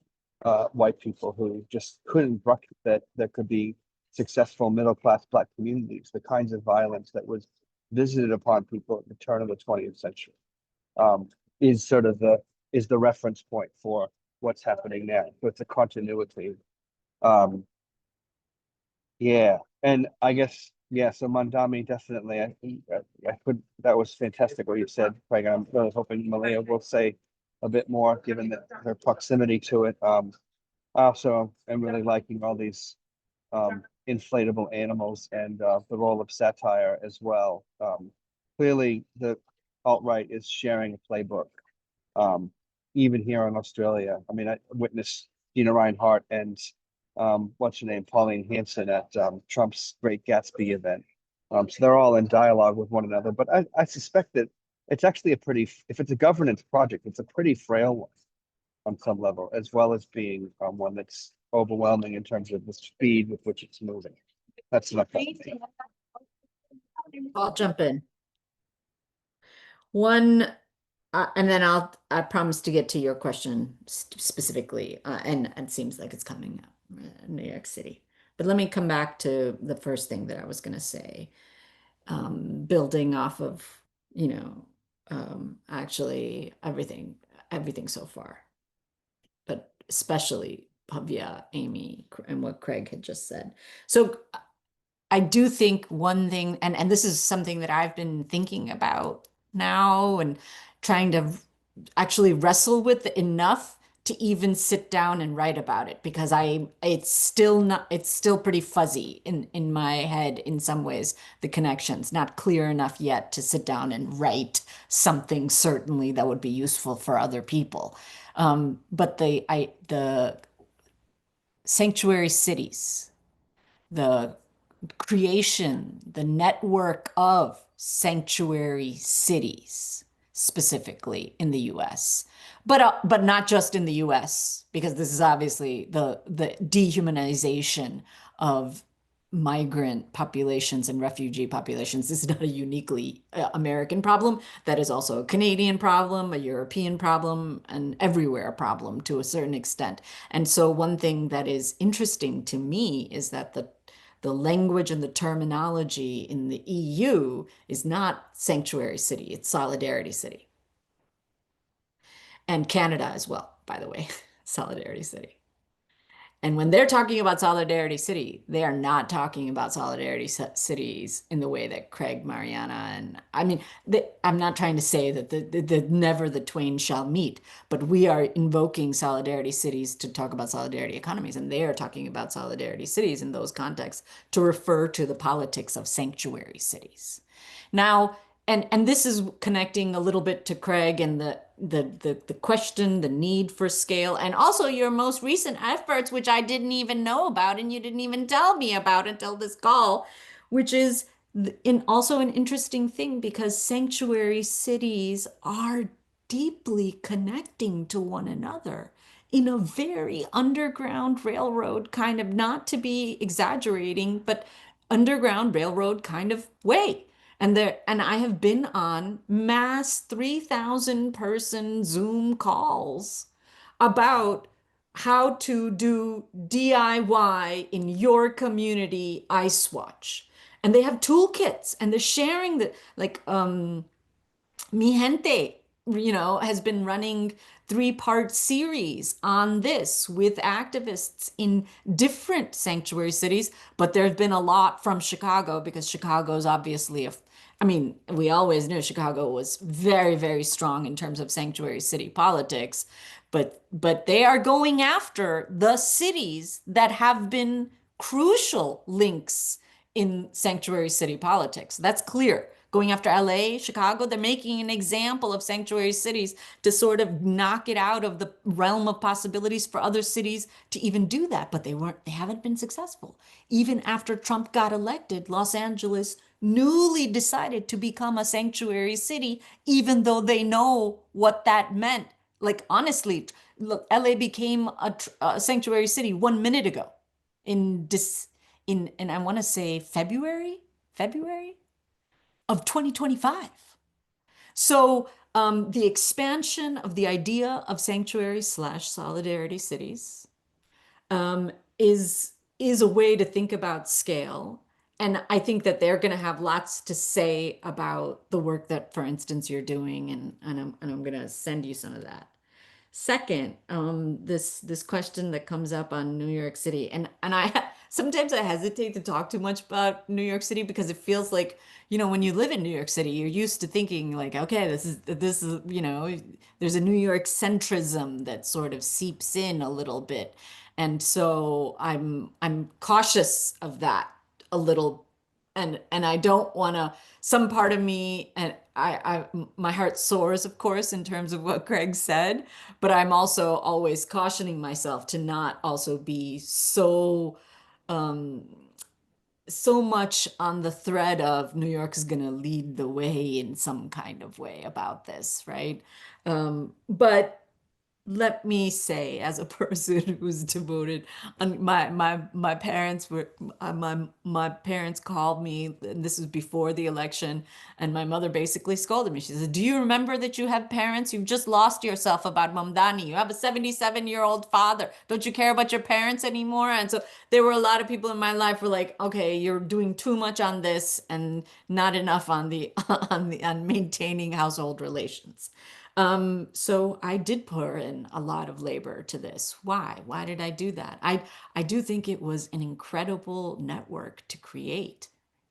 Speaker 1: white people who just couldn't bucket that there could be successful middle-class Black communities, the kinds of violence that was visited upon people at the turn of the 20th century, is the reference point for what's happening now. So it's a continuity. Yeah, and I guess, yeah, so Mamdani definitely, I could, that was fantastic what you said, Craig. I'm really hoping Maliha will say a bit more, given that her proximity to it. Also, I'm really liking all these inflatable animals and the role of satire as well. Clearly, the alt-right is sharing a playbook. Even here in Australia, I mean, I witnessed Dina Reinhardt and what's her name, Pauline Hanson at Trump's Great Gatsby event. So they're all in dialogue with one another. But I suspect that it's actually a pretty, if it's a governance project, it's a pretty frail one on some level, as well as being one that's overwhelming in terms of the speed with which it's moving. That's enough.
Speaker 3: I'll jump in. One, and then I promise to get to your question specifically, and it seems like it's coming up, New York City. But let me come back to the first thing that I was going to say, building off of, actually everything so far, but especially Pavya, Amy, and what Craig had just said. So I do think one thing, and this is something that I've been thinking about now and trying to actually wrestle with enough to even sit down and write about it, because it's still pretty fuzzy in my head in some ways, the connections, not clear enough yet to sit down and write something certainly that would be useful for other people. But the sanctuary cities, the creation, the network of sanctuary cities, specifically in the US, but not just in the US, because this is obviously the dehumanization of migrant populations and refugee populations. This is not a uniquely American problem. That is also a Canadian problem, a European problem, and everywhere a problem to a certain extent. And so one thing that is interesting to me is that the language and the terminology in the EU is not sanctuary city, it's solidarity city. And Canada as well, by the way, solidarity city. And when they're talking about solidarity city, they are not talking about solidarity cities in the way that Craig, Marianna, and I mean, I'm not trying to say that the never the twain shall meet, but we are invoking solidarity cities to talk about solidarity economies, and they are talking about solidarity cities in those contexts to refer to the politics of sanctuary cities. Now, and this is connecting a little bit to Craig and the question, the need for scale, and also your most recent efforts, which I didn't even know about and you didn't even tell me about until this call, which is also an interesting thing, because sanctuary cities are deeply connecting to one another in a very underground railroad kind of, not to be exaggerating, but underground railroad kind of way. And I have been on mass 3,000 person Zoom calls about how to do DIY in your community ice watch. And they have toolkits and they're sharing the, like, Mi Gente, has been running 3-part series on this with activists in different sanctuary cities, but there's been a lot from Chicago, because Chicago's obviously we always knew Chicago was very, very strong in terms of sanctuary city politics, but they are going after the cities that have been crucial links in sanctuary city politics. That's clear. Going after LA, Chicago, they're making an example of sanctuary cities to sort of knock it out of the realm of possibilities for other cities to even do that, but they haven't been successful. Even after Trump got elected, Los Angeles newly decided to become a sanctuary city, even though they know what that meant. Like, honestly, look, LA became a sanctuary city 1 minute ago in I want to say February of 2025. So the expansion of the idea of sanctuary/solidarity cities is a way to think about scale. And I think that they're going to have lots to say about the work that, for instance, you're doing, and I'm going to send you some of that. Second, this question that comes up on New York City, and I sometimes I hesitate to talk too much about New York City, because it feels like, when you live in New York City, you're used to thinking like, okay, this is there's a New York centrism that sort of seeps in a little bit. And so I'm cautious of that a little, and I don't want to, some part of me, and my heart soars, of course, in terms of what Craig said, but I'm also always cautioning myself to not also be so so much on the thread of New York is going to lead the way in some kind of way about this, right? But let me say, as a person who's devoted, my parents were my parents called me, and this was before the election, and my mother basically scolded me. She said, "Do you remember that you have parents? You've just lost yourself about Mamdani. You have a 77-year-old father. Don't you care about your parents anymore?" And so there were a lot of people in my life who were like, "Okay, you're doing too much on this and not enough on the on maintaining household relations." So I did pour in a lot of labor to this. Why? Why did I do that? I do think it was an incredible network to create.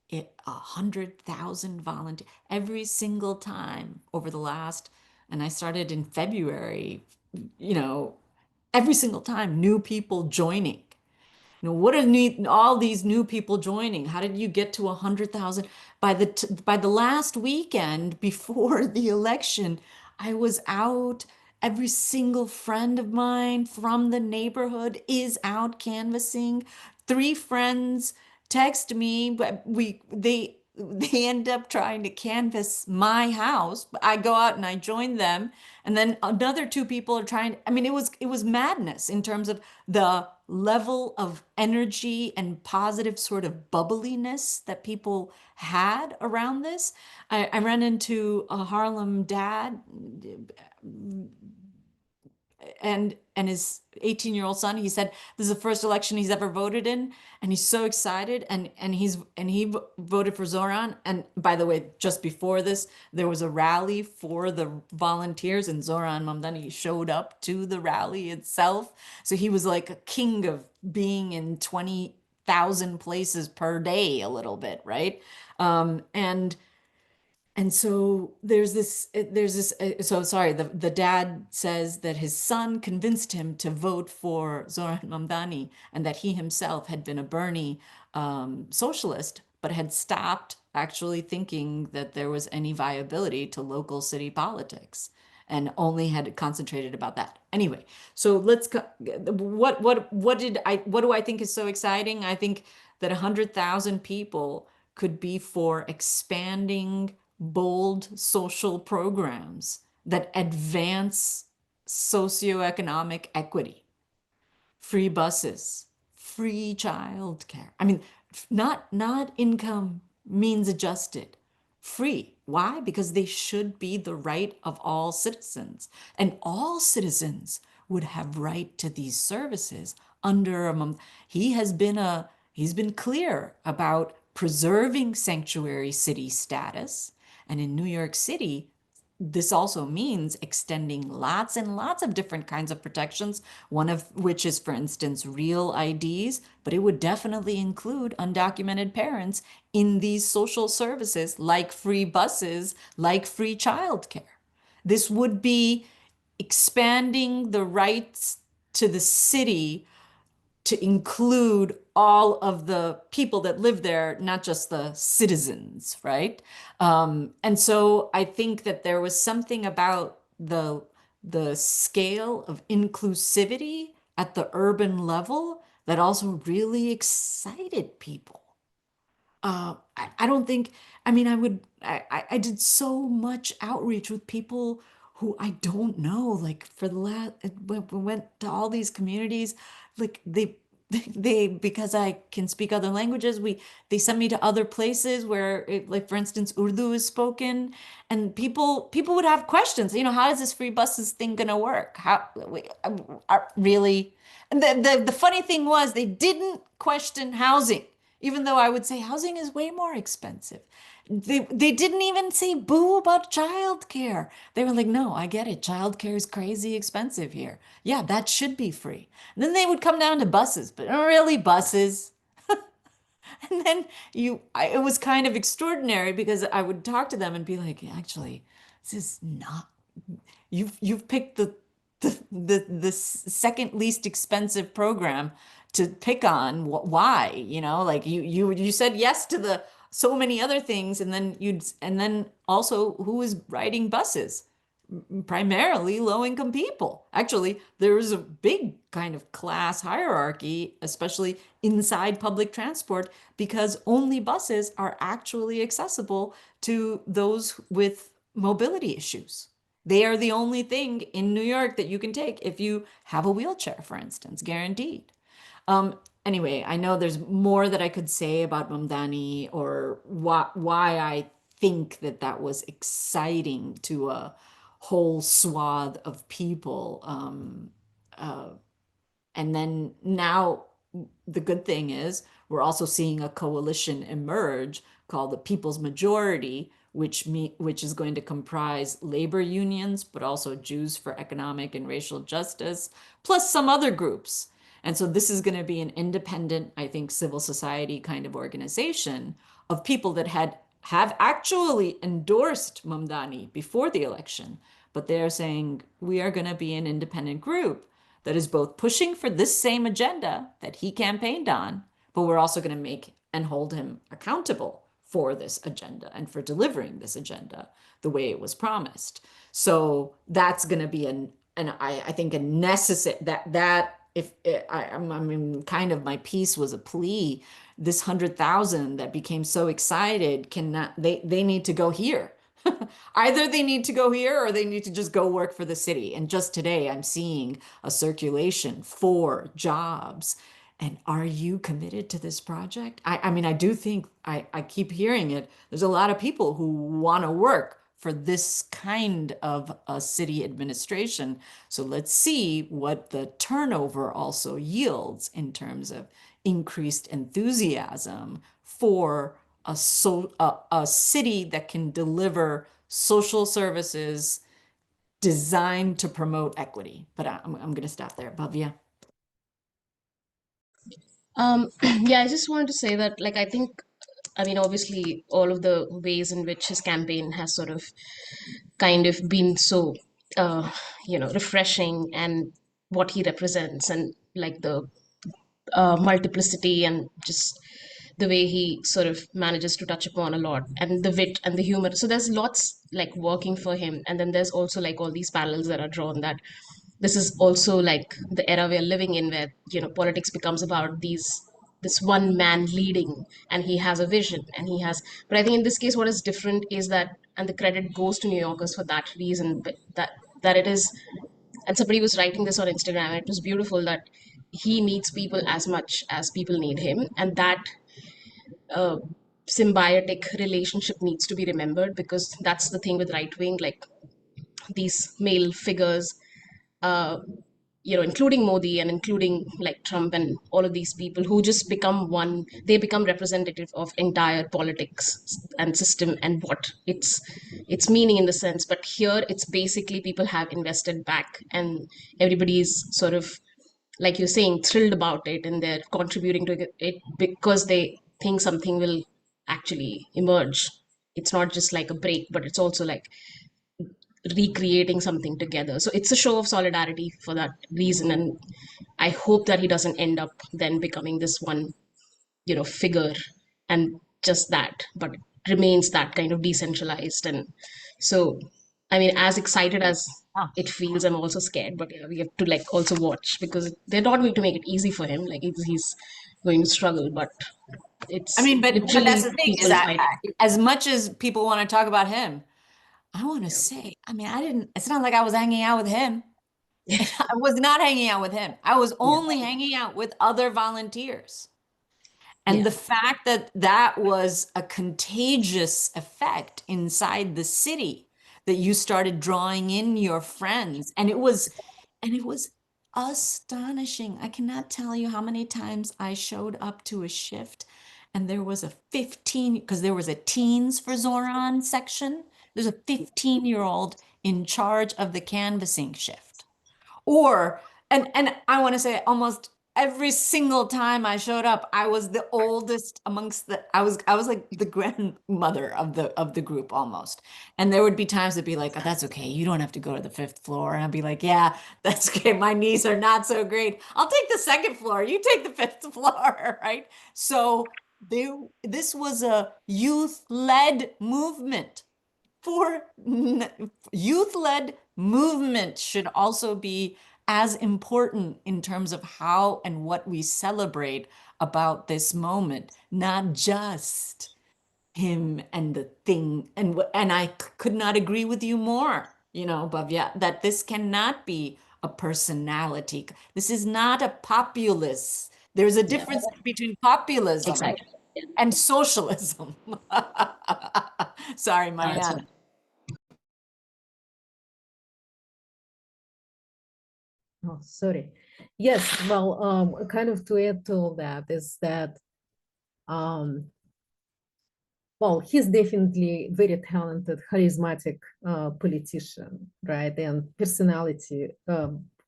Speaker 3: 100,000 volunteers every single time over the last, and I started in February, every single time, new people joining. What are all these new people joining? How did you get to 100,000? By the last weekend before the election, I was out. Every single friend of mine from the neighborhood is out canvassing. 3 friends text me, but they end up trying to canvass my house. I go out and I join them, and then another 2 people are trying. I mean, it was madness in terms of the level of energy and positive sort of bubbliness that people had around this. I ran into a Harlem dad and his 18-year-old son. He said this is the first election he's ever voted in, and he's so excited, and he voted for Zoran. And by the way, just before this, there was a rally for the volunteers, and Zoran Mamdani showed up to the rally itself. So he was like a king of being in 20,000 places per day, a little bit, right? And so so sorry, the dad says that his son convinced him to vote for Zoran Mamdani, and that he himself had been a Bernie socialist, but had stopped actually thinking that there was any viability to local city politics, and only had concentrated about that. Anyway, so what do I think is so exciting? I think that 100,000 people could be for expanding bold social programs that advance socioeconomic equity, free buses, free childcare. I mean, not income means adjusted, free. Why? Because they should be the right of all citizens, and all citizens would have right to these services under he's been clear about preserving sanctuary city status. And in New York City, this also means extending lots and lots of different kinds of protections, one of which is, for instance, real IDs, but it would definitely include undocumented parents in these social services, like free buses, like free childcare. This would be expanding the rights to the city to include all of the people that live there, not just the citizens, right? And so I think that there was something about the scale of inclusivity at the urban level that also really excited people. I don't think, I mean, I did so much outreach with people who I don't know, like for the last, we went to all these communities, like they, because I can speak other languages, they sent me to other places where like, for instance, Urdu is spoken, and people would have questions, how is this free buses thing gonna work? Really? And the funny thing was, they didn't question housing, even though I would say housing is way more expensive. They didn't even say boo about childcare. They were like, no, I get it. Childcare is crazy expensive here. Yeah, that should be free. And then they would come down to buses, but not really buses. And then it was kind of extraordinary, because I would talk to them and be like, actually, this is not, you've picked the second least expensive program to pick on. Why? You know, like you said yes to the so many other things, and then also who is riding buses? Primarily low-income people. Actually, there is a big kind of class hierarchy, especially inside public transport, because only buses are actually accessible to those with mobility issues. They are the only thing in New York that you can take if you have a wheelchair, for instance, guaranteed. Anyway, I know there's more that I could say about Mamdani or why I think that was exciting to a whole swath of people. And then now the good thing is we're also seeing a coalition emerge called the People's Majority, which is going to comprise labor unions, but also Jews for Economic and Racial Justice, plus some other groups. And so this is going to be an independent, I think, civil society kind of organization of people that have actually endorsed Mamdani before the election, but they're saying we are going to be an independent group that is both pushing for this same agenda that he campaigned on, but we're also going to make and hold him accountable for this agenda and for delivering this agenda the way it was promised. So that's going to be I think a necessary that if I mean, kind of my piece was a plea. This 100,000 that became so excited they need to go here. Either they need to go here or they need to just go work for the city. And just today, I'm seeing a circulation for jobs. And are you committed to this project? I mean, I do think I keep hearing it. There's a lot of people who want to work for this kind of a city administration. So let's see what the turnover also yields in terms of increased enthusiasm for a city that can deliver social services designed to promote equity. But I'm going to stop there. Bhavya.
Speaker 10: Yeah, I just wanted to say that, like, I mean, obviously, all of the ways in which his campaign has sort of kind of been so, refreshing, and what he represents, and like the multiplicity, and just the way he sort of manages to touch upon a lot, and the wit and the humor. So there's lots like working for him. And then there's also like all these parallels that are drawn, that this is also like the era we're living in, where politics becomes about this one man leading, and he has a vision, and he has, but I think in this case what is different is that, and the credit goes to New Yorkers for that reason, but that it is, and somebody was writing this on Instagram, and it was beautiful, that he needs people as much as people need him, and that uh, symbiotic relationship needs to be remembered, because that's the thing with right wing, like these male figures, uh, including Modi and including like Trump and all of these people who just become one, they become representative of entire politics and system and what its meaning in the sense. But here it's basically people have invested back, and everybody is sort of, like you're saying, thrilled about it, and they're contributing to it because they think something will actually emerge. It's not just like a break, but it's also like recreating something together. So it's a show of solidarity for that reason. And I hope that he doesn't end up then becoming this one, figure and just that, but remains that kind of decentralized. And so, I mean, as excited as it feels, I'm also scared, but yeah, we have to like also watch, because they're not going to make it easy for him. Like he's going to struggle, but it's
Speaker 3: I mean, but
Speaker 10: literally
Speaker 3: that's the thing is
Speaker 10: people
Speaker 3: that
Speaker 10: fighting.
Speaker 3: as much as people want to talk about him, I want to say, I mean, it's not like I was hanging out with him. I was not hanging out with him. I was only hanging out with other volunteers. And the fact that that was a contagious effect inside the city, that you started drawing in your friends, and it was astonishing. I cannot tell you how many times I showed up to a shift and there was a 15, because there was a teens for Zoran section. There's a 15-year-old in charge of the canvassing shift. And I want to say almost every single time I showed up, I was the oldest amongst I was like the grandmother of the group almost. And there would be times that'd be like, oh, that's okay, you don't have to go to the 5th floor. And I'd be like, yeah, that's okay. My knees are not so great. I'll take the 2nd floor. You take the 5th floor, right? So this was a youth-led movement. Youth-led movement should also be as important in terms of how and what we celebrate about this moment, not just him and the thing. And I could not agree with you more, Bhavya, that this cannot be a personality. This is not a populace. There's a difference between populism
Speaker 10: Exactly.
Speaker 3: and socialism. Sorry, Marianna.
Speaker 2: Oh, sorry. Yes, well, kind of to add to all that is that, well, he's definitely very talented, charismatic politician, right? And personality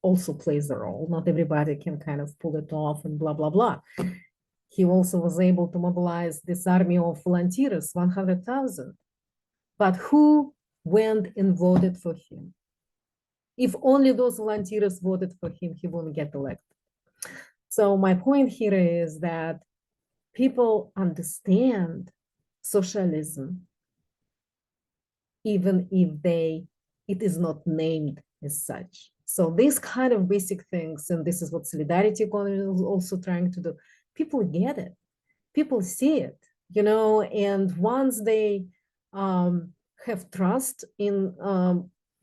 Speaker 2: also plays a role. Not everybody can kind of pull it off and blah, blah, blah. He also was able to mobilize this army of volunteers, 100,000. But who went and voted for him? If only those volunteers voted for him, he won't get elected. So my point here is that people understand socialism, even if it is not named as such. So these kind of basic things, and this is what Solidarity Economy is also trying to do, people get it, people see it, and once they have trust in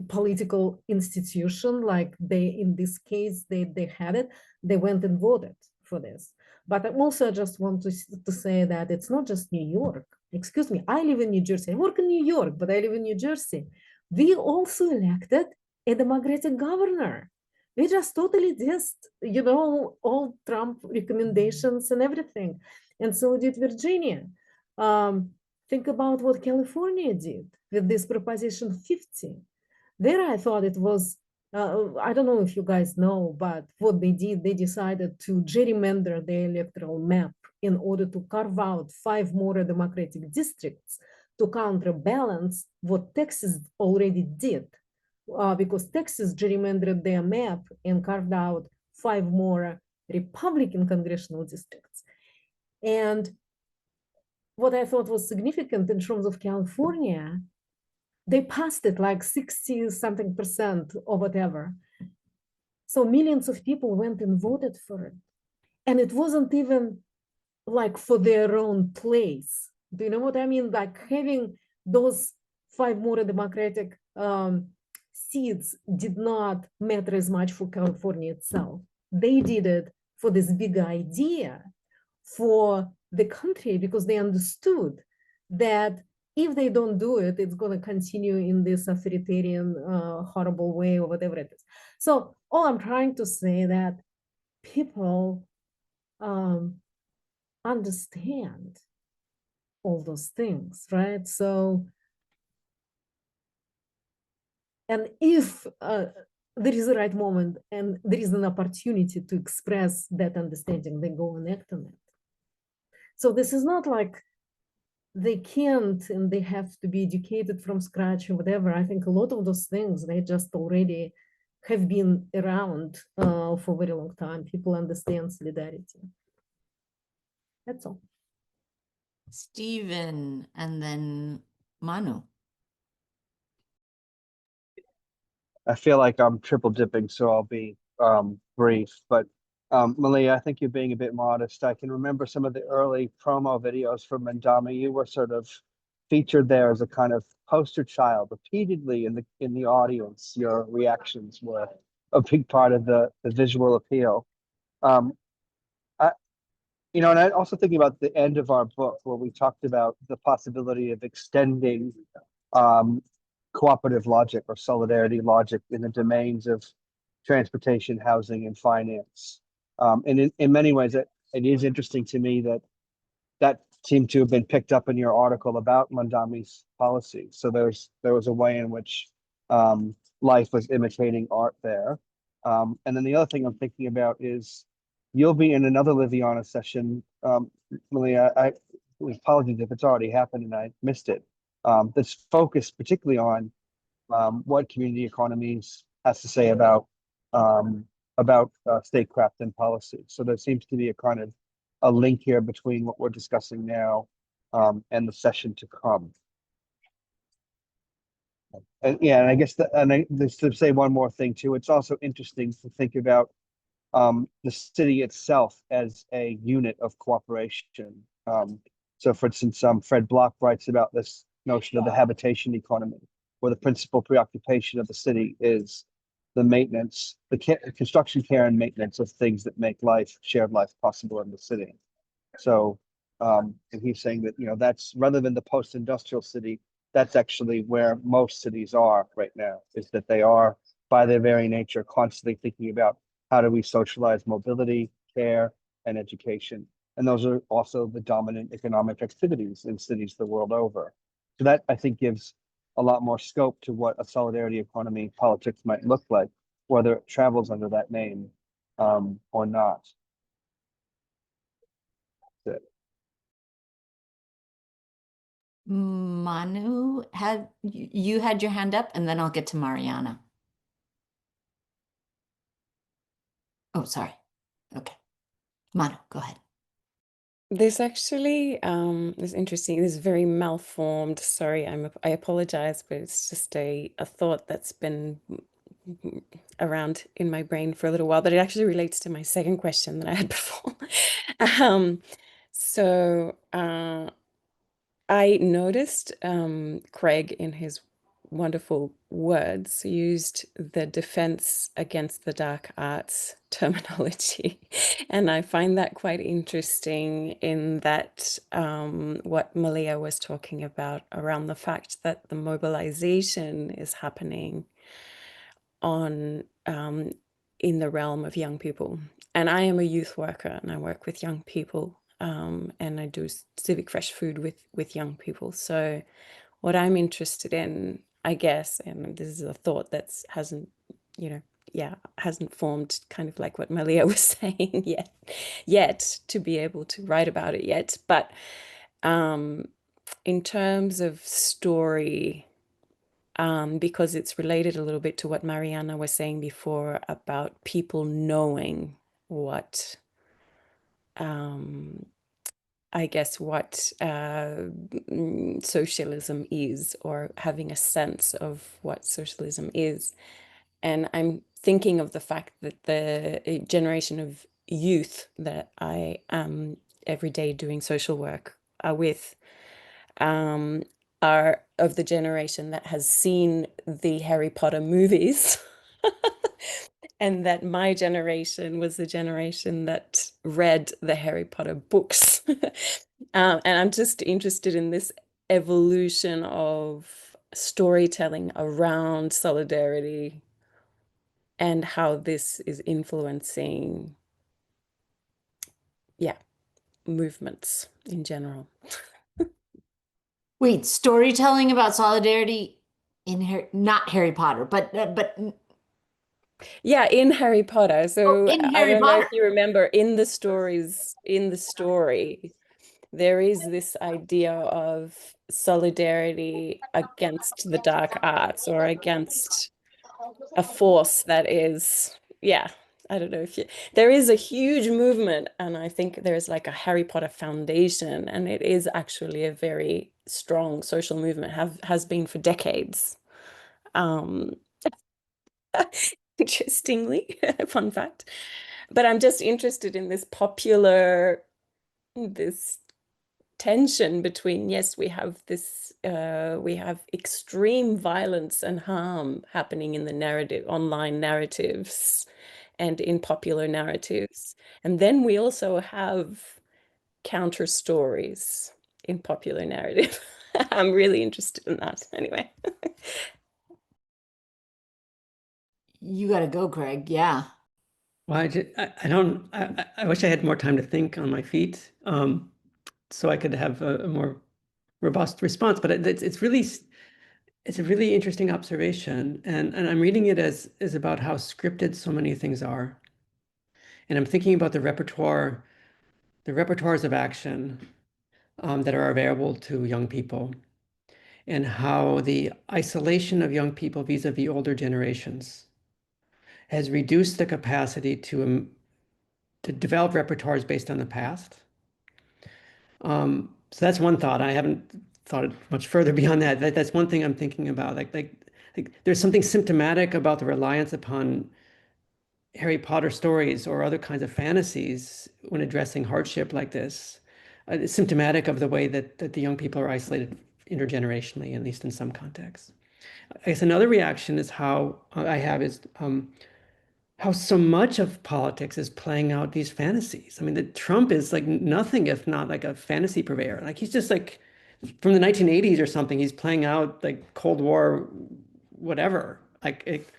Speaker 2: political institution, like in this case, they had it, they went and voted for this. But I also just want to say that it's not just New York. Excuse me, I live in New Jersey. I work in New York, but I live in New Jersey. We also elected a Democratic governor. We just totally dissed, all Trump recommendations and everything. And so did Virginia. Think about what California did with this Proposition 50. There I thought it was, I don't know if you guys know, but what they did, they decided to gerrymander the electoral map in order to carve out 5 more Democratic districts to counterbalance what Texas already did. Because Texas gerrymandered their map and carved out 5 more Republican congressional districts. And what I thought was significant in terms of California, they passed it like 60-something% or whatever. So millions of people went and voted for it. And it wasn't even like for their own place. Do you know what I mean? Like having those 5 more Democratic seats did not matter as much for California itself. They did it for this big idea for the country, because they understood that if they don't do it, it's going to continue in this authoritarian, horrible way or whatever it is. So all I'm trying to say that people understand all those things, right? So, and if there is a right moment and there is an opportunity to express that understanding, they go and act on it. So this is not like they can't and they have to be educated from scratch or whatever. I think a lot of those things, they just already have been around for a very long time. People understand solidarity. That's all.
Speaker 3: Stephen, and then Manu.
Speaker 1: I feel like I'm triple dipping, so I'll be brief. But Maliha, I think you're being a bit modest. I can remember some of the early promo videos from Mandami. You were sort of featured there as a kind of poster child repeatedly in the audience. Your reactions were a big part of the visual appeal. And I'm also thinking about the end of our book where we talked about the possibility of extending cooperative logic or solidarity logic in the domains of transportation, housing, and finance. And in many ways, it is interesting to me that seemed to have been picked up in your article about Mandami's policy. So there was a way in which life was imitating art there. And then the other thing I'm thinking about is you'll be in another Liviana session, Malia. I apologize if it's already happened and I missed it. That's focused particularly on what community economies has to say about statecraft and policy. So there seems to be a kind of a link here between what we're discussing now and the session to come. And yeah, and I guess just to say one more thing too, it's also interesting to think about the city itself as a unit of cooperation. So for instance, Fred Block writes about this notion of the habitation economy, where the principal preoccupation of the city is the maintenance, the construction, care, and maintenance of things that make shared life possible in the city. So, and he's saying that, that's rather than the post-industrial city, that's actually where most cities are right now, is that they are, by their very nature, constantly thinking about how do we socialize mobility, care, and education. And those are also the dominant economic activities in cities the world over. So that, I think, gives a lot more scope to what a solidarity economy politics might look like, whether it travels under that name or not. That's it.
Speaker 3: Manu, you had your hand up, and then I'll get to Marianna. Oh, sorry. Okay. Manu, go ahead.
Speaker 7: There's actually this interesting, this is very malformed. Sorry, I apologize, but it's just a thought that's been around in my brain for a little while, but it actually relates to my second question that I had before. So I noticed Craig, in his wonderful words, used the defense against the dark arts terminology. And I find that quite interesting in that what Maliha was talking about around the fact that the mobilization is happening on in the realm of young people. And I am a youth worker and I work with young people. And I do civic fresh food with young people. So what I'm interested in, I guess, and this is a thought that's hasn't formed, kind of like what Maliha was saying yet to be able to write about it yet. But in terms of story, because it's related a little bit to what Marianna was saying before about people knowing what I guess what socialism is, or having a sense of what socialism is. And I'm thinking of the fact that the generation of youth that I am every day doing social work with are of the generation that has seen the Harry Potter movies. And that my generation was the generation that read the Harry Potter books. And I'm just interested in this evolution of storytelling around solidarity and how this is influencing, movements in general.
Speaker 3: Wait, storytelling about solidarity in not Harry Potter, but
Speaker 7: Yeah, in Harry Potter. So
Speaker 3: in
Speaker 7: I
Speaker 3: Harry
Speaker 7: don't know
Speaker 3: Potter.
Speaker 7: if you remember in the story, there is this idea of solidarity against the dark arts, or against a force that is, I don't know if there is a huge movement, and I think there's like a Harry Potter Foundation, and it is actually a very strong social movement, has been for decades. Interestingly, fun fact. But I'm just interested in this tension between, yes, we have this, we have extreme violence and harm happening in the online narratives and in popular narratives. And then we also have counter stories in popular narrative. I'm really interested in that anyway.
Speaker 3: You got to go, Craig. Yeah.
Speaker 4: Well, I wish I had more time to think on my feet, so I could have a more robust response. But it's a really interesting observation, and I'm reading it as about how scripted so many things are, And I'm thinking about the repertoires of action that are available to young people, and how the isolation of young people vis-a-vis older generations has reduced the capacity to develop repertoires based on the past. So that's one thought. I haven't thought much further beyond that. That's one thing I'm thinking about. Like there's something symptomatic about the reliance upon Harry Potter stories or other kinds of fantasies when addressing hardship like this. It's symptomatic of the way that the young people are isolated intergenerationally, at least in some contexts. I guess another reaction is how so much of politics is playing out these fantasies. I mean, that Trump is like nothing if not like a fantasy purveyor. Like he's just like from the 1980s or something. He's playing out like Cold War, whatever. Like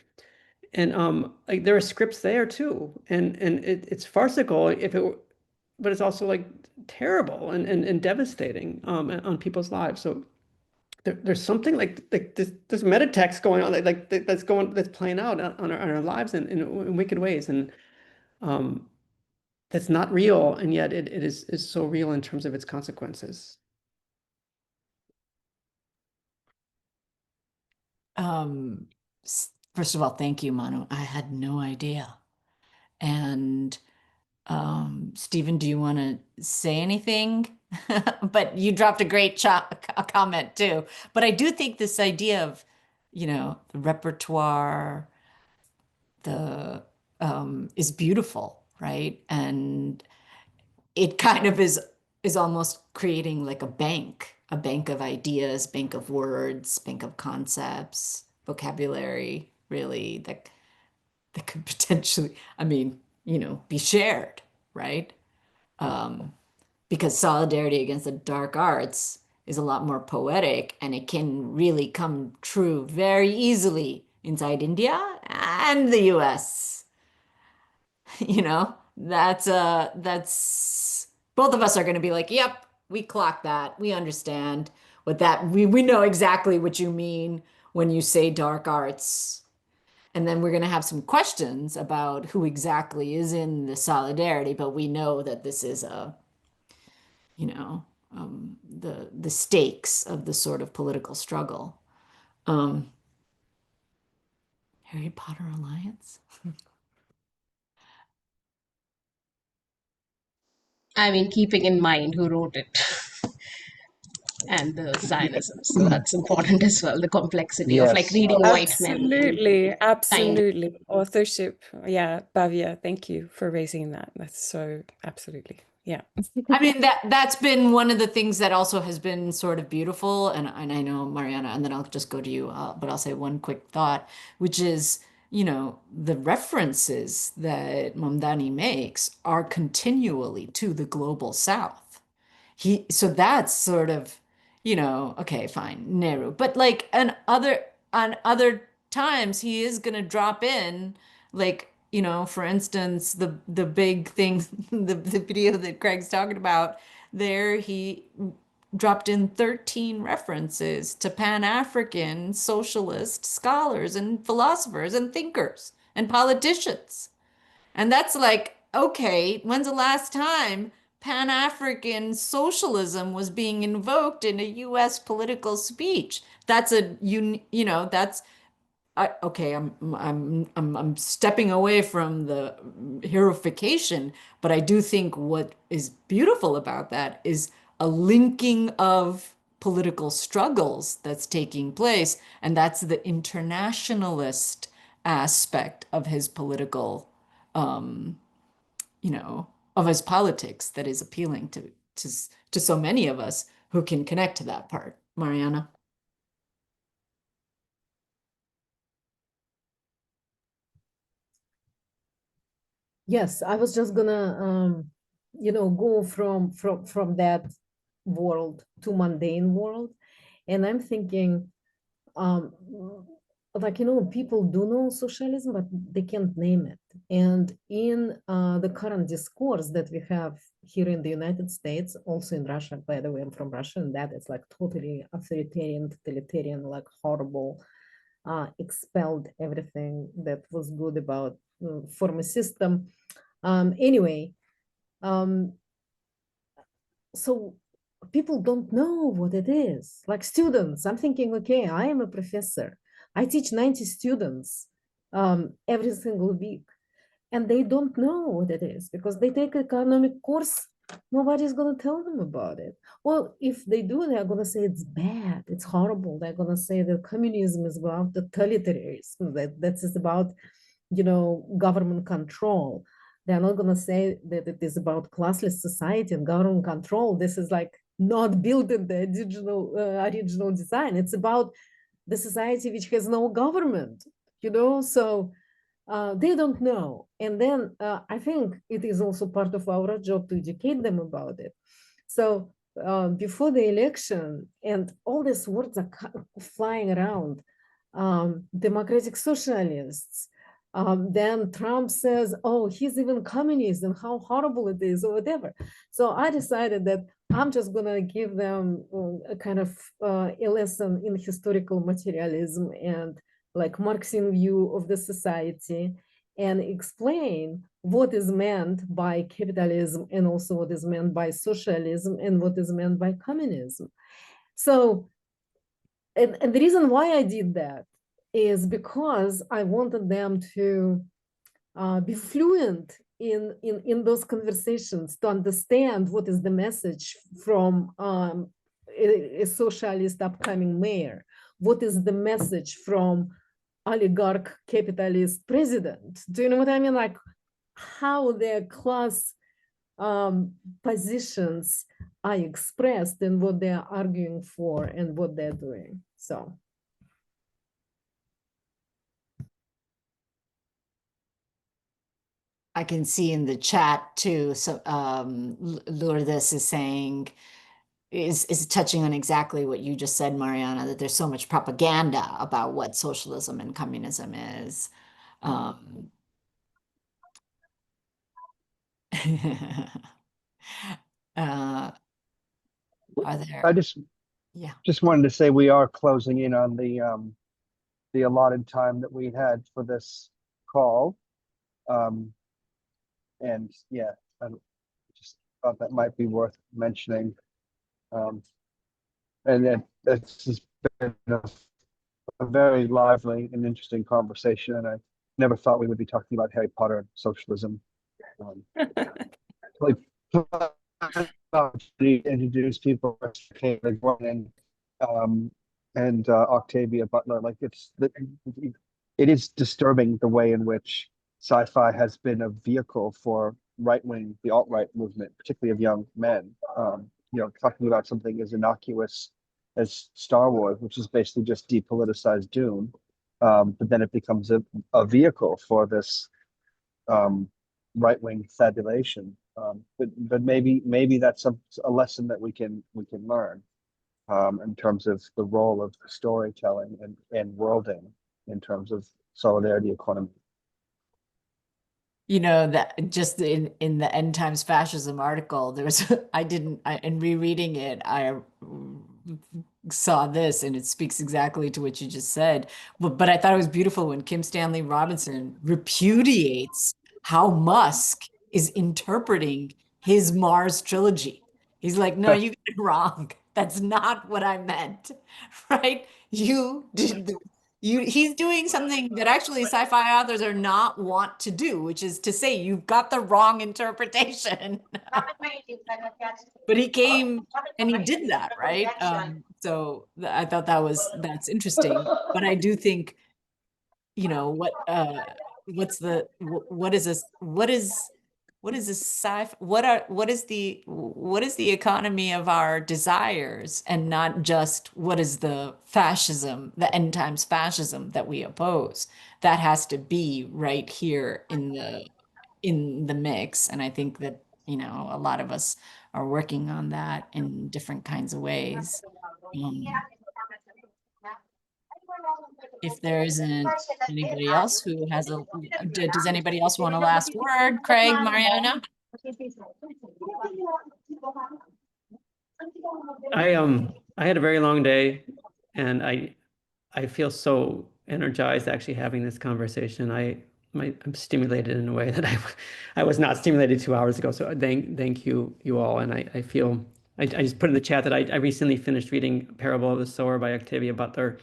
Speaker 4: there are scripts there too, and it's farcical but it's also like terrible and devastating on people's lives. So there's something like this meta text going on that's playing out on our lives in wicked ways, and that's not real, and yet it is so real in terms of its consequences.
Speaker 3: First of all, thank you, Manu. I had no idea. And Stephen, do you want to say anything? But you dropped a great a comment too. But I do think this idea of, the repertoire, is beautiful, right? And it kind of is almost creating like a bank of ideas, bank of words, bank of concepts, vocabulary, really, that could potentially, be shared, right? Because solidarity against the dark arts is a lot more poetic, and it can really come true very easily inside India and the US. That's both of us are going to be like, yep, we clock that. We understand we know exactly what you mean when you say dark arts. And then we're going to have some questions about who exactly is in the solidarity, but we know that this is the stakes of the sort of political struggle. Harry Potter Alliance?
Speaker 10: I mean, keeping in mind who wrote it and the Zionism. So that's important as well, the complexity of like
Speaker 1: Yes.
Speaker 10: reading white men.
Speaker 7: Absolutely. Authorship. Yeah, Bhavya, thank you for raising that. That's so absolutely. Yeah.
Speaker 3: I mean, that's been one of the things that also has been sort of beautiful. And I know, Marianna, and then I'll just go to you, but I'll say one quick thought, which is, the references that Mamdani makes are continually to the global South. So that's sort of, okay, fine, Nehru. But like on other times, he is going to drop in, like, for instance, the big thing, the video that Craig's talking about there, he dropped in 13 references to Pan-African socialist scholars and philosophers and thinkers and politicians. And that's like, okay, when's the last time Pan-African socialism was being invoked in a US political speech? That's okay, I'm stepping away from the heroification, but I do think what is beautiful about that is a linking of political struggles that's taking place, and that's the internationalist aspect of his political, of his politics that is appealing to so many of us who can connect to that part. Marianna?
Speaker 2: Yes, I was just gonna, go from that world to mundane world, and I'm thinking, people do know socialism, but they can't name it. And in the current discourse that we have here in the United States, also in Russia, by the way, I'm from Russia, and that is like totally authoritarian, totalitarian, like horrible, expelled everything that was good about former system. Anyway, so people don't know what it is. Like students, I'm thinking, okay, I am a professor. I teach 90 students every single week, and they don't know what it is because they take economic course. Nobody's going to tell them about it. Well, if they do, they're going to say it's bad, it's horrible. They're going to say that communism is about totalitarianism, that is about, government control. They're not going to say that it is about classless society and government control. This is like not built in the original design. It's about the society which has no government, so they don't know. And then I think it is also part of our job to educate them about it. So before the election, and all these words are flying around, democratic socialists, then Trump says, oh, he's even communist and how horrible it is or whatever. So I decided that I'm just going to give them a kind of a lesson in historical materialism and like Marxian view of the society, and explain what is meant by capitalism and also what is meant by socialism and what is meant by communism. So, and the reason why I did that is because I wanted them to be fluent in those conversations, to understand what is the message from a socialist upcoming mayor, what is the message from oligarch capitalist president. Do you know what I mean? Like how their class positions are expressed and what they're arguing for and what they're doing. So.
Speaker 3: I can see in the chat too, so Lourdes is saying, is touching on exactly what you just said, Mariana, that there's so much propaganda about what socialism and communism is. Are there?
Speaker 1: I just
Speaker 3: Yeah.
Speaker 1: wanted to say we are closing in on the allotted time that we had for this call. And yeah, I just thought that might be worth mentioning. And then this has been a very lively and interesting conversation, and I never thought we would be talking about Harry Potter and socialism. Like, introduce people and Octavia Butler. Like it is disturbing the way in which sci-fi has been a vehicle for right-wing, the alt-right movement, particularly of young men. Talking about something as innocuous as Star Wars, which is basically just depoliticized Dune, but then it becomes a vehicle for this right-wing fabulation. But maybe that's a lesson that we can learn in terms of the role of storytelling and worlding in terms of solidarity economy.
Speaker 3: That just in the End Times Fascism article, there's in rereading it, I saw this, and it speaks exactly to what you just said. But I thought it was beautiful when Kim Stanley Robinson repudiates how Musk is interpreting his Mars trilogy. He's like, no, you got it wrong. That's not what I meant, right? He's doing something that actually sci-fi authors are not want to do, which is to say you've got the wrong interpretation. But he came and he did that, right? So I thought that's interesting. But I do think, what is the economy of our desires, and not just what is the fascism, the end times fascism that we oppose. That has to be right here in the mix. And I think that, a lot of us are working on that in different kinds of ways. If there isn't anybody else who has does anybody else want a last word? Craig, Mariana?
Speaker 4: I had a very long day, and I feel so energized actually having this conversation. I'm stimulated in a way that I was not stimulated 2 hours ago. So thank you all. And I feel I just put in the chat that I recently finished reading Parable of the Sower by Octavia Butler,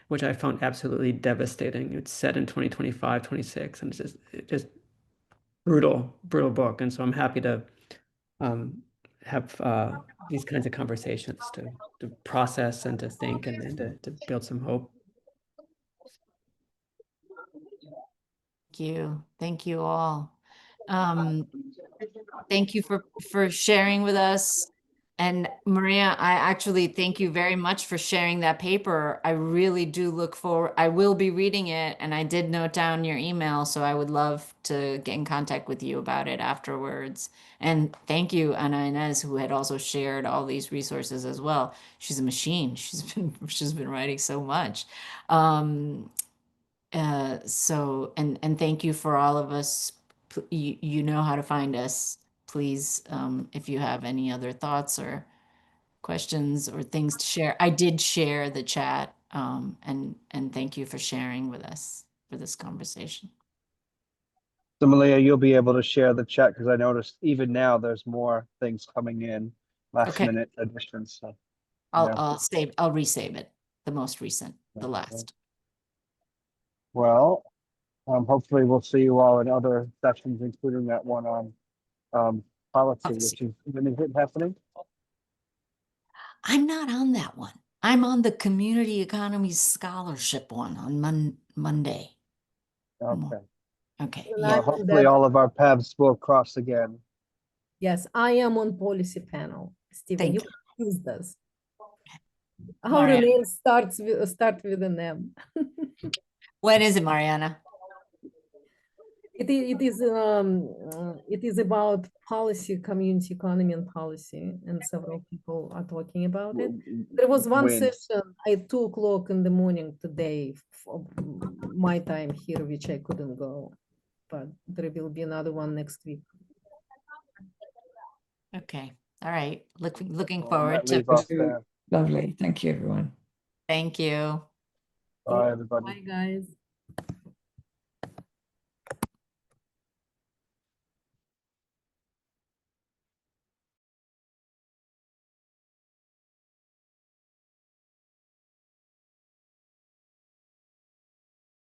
Speaker 4: which I found absolutely devastating. It's set in 2025, 26, and it's just brutal book. And so I'm happy to have these kinds of conversations to process and to think and to build some hope.
Speaker 3: Thank you all. Thank you for sharing with us. And Maria, I actually thank you very much for sharing that paper. I really do look forward. I will be reading it, and I did note down your email, so I would love to get in contact with you about it afterwards. And thank you, Ana Inez, who had also shared all these resources as well. She's a machine. She's been writing so much. So thank you for all of us. You know how to find us. Please, if you have any other thoughts or questions or things to share. I did share the chat, and thank you for sharing with us for this conversation.
Speaker 1: So Maliha, you'll be able to share the chat because I noticed even now there's more things coming in, last minute additions. So,
Speaker 3: I'll resave it, the most recent, the last.
Speaker 1: Well, hopefully we'll see you all in other sessions, including that one on policy, which is, when is it happening?
Speaker 3: I'm not on that one. I'm on the Community Economies Scholarship one on Monday.
Speaker 1: Okay.
Speaker 3: Okay.
Speaker 2: And
Speaker 3: Yeah.
Speaker 2: I'm on
Speaker 1: Hopefully
Speaker 2: that.
Speaker 1: all of our paths will cross again.
Speaker 2: Yes, I am on policy panel. Stephen,
Speaker 3: Thank
Speaker 2: you
Speaker 3: you.
Speaker 2: use this. Our
Speaker 3: Marianna.
Speaker 2: name start with an M.
Speaker 3: When is it, Marianna?
Speaker 2: It is about policy, community economy and policy, and several people are talking about it. There was one
Speaker 1: When?
Speaker 2: session at 2:00 in the morning today, for my time here, which I couldn't go, but there will be another one next week.
Speaker 3: Okay. All right. Looking
Speaker 1: Well,
Speaker 3: forward
Speaker 1: that
Speaker 3: to.
Speaker 1: leave us there.
Speaker 8: Lovely. Thank you, everyone.
Speaker 3: Thank you.
Speaker 1: Bye, everybody.
Speaker 2: Bye, guys.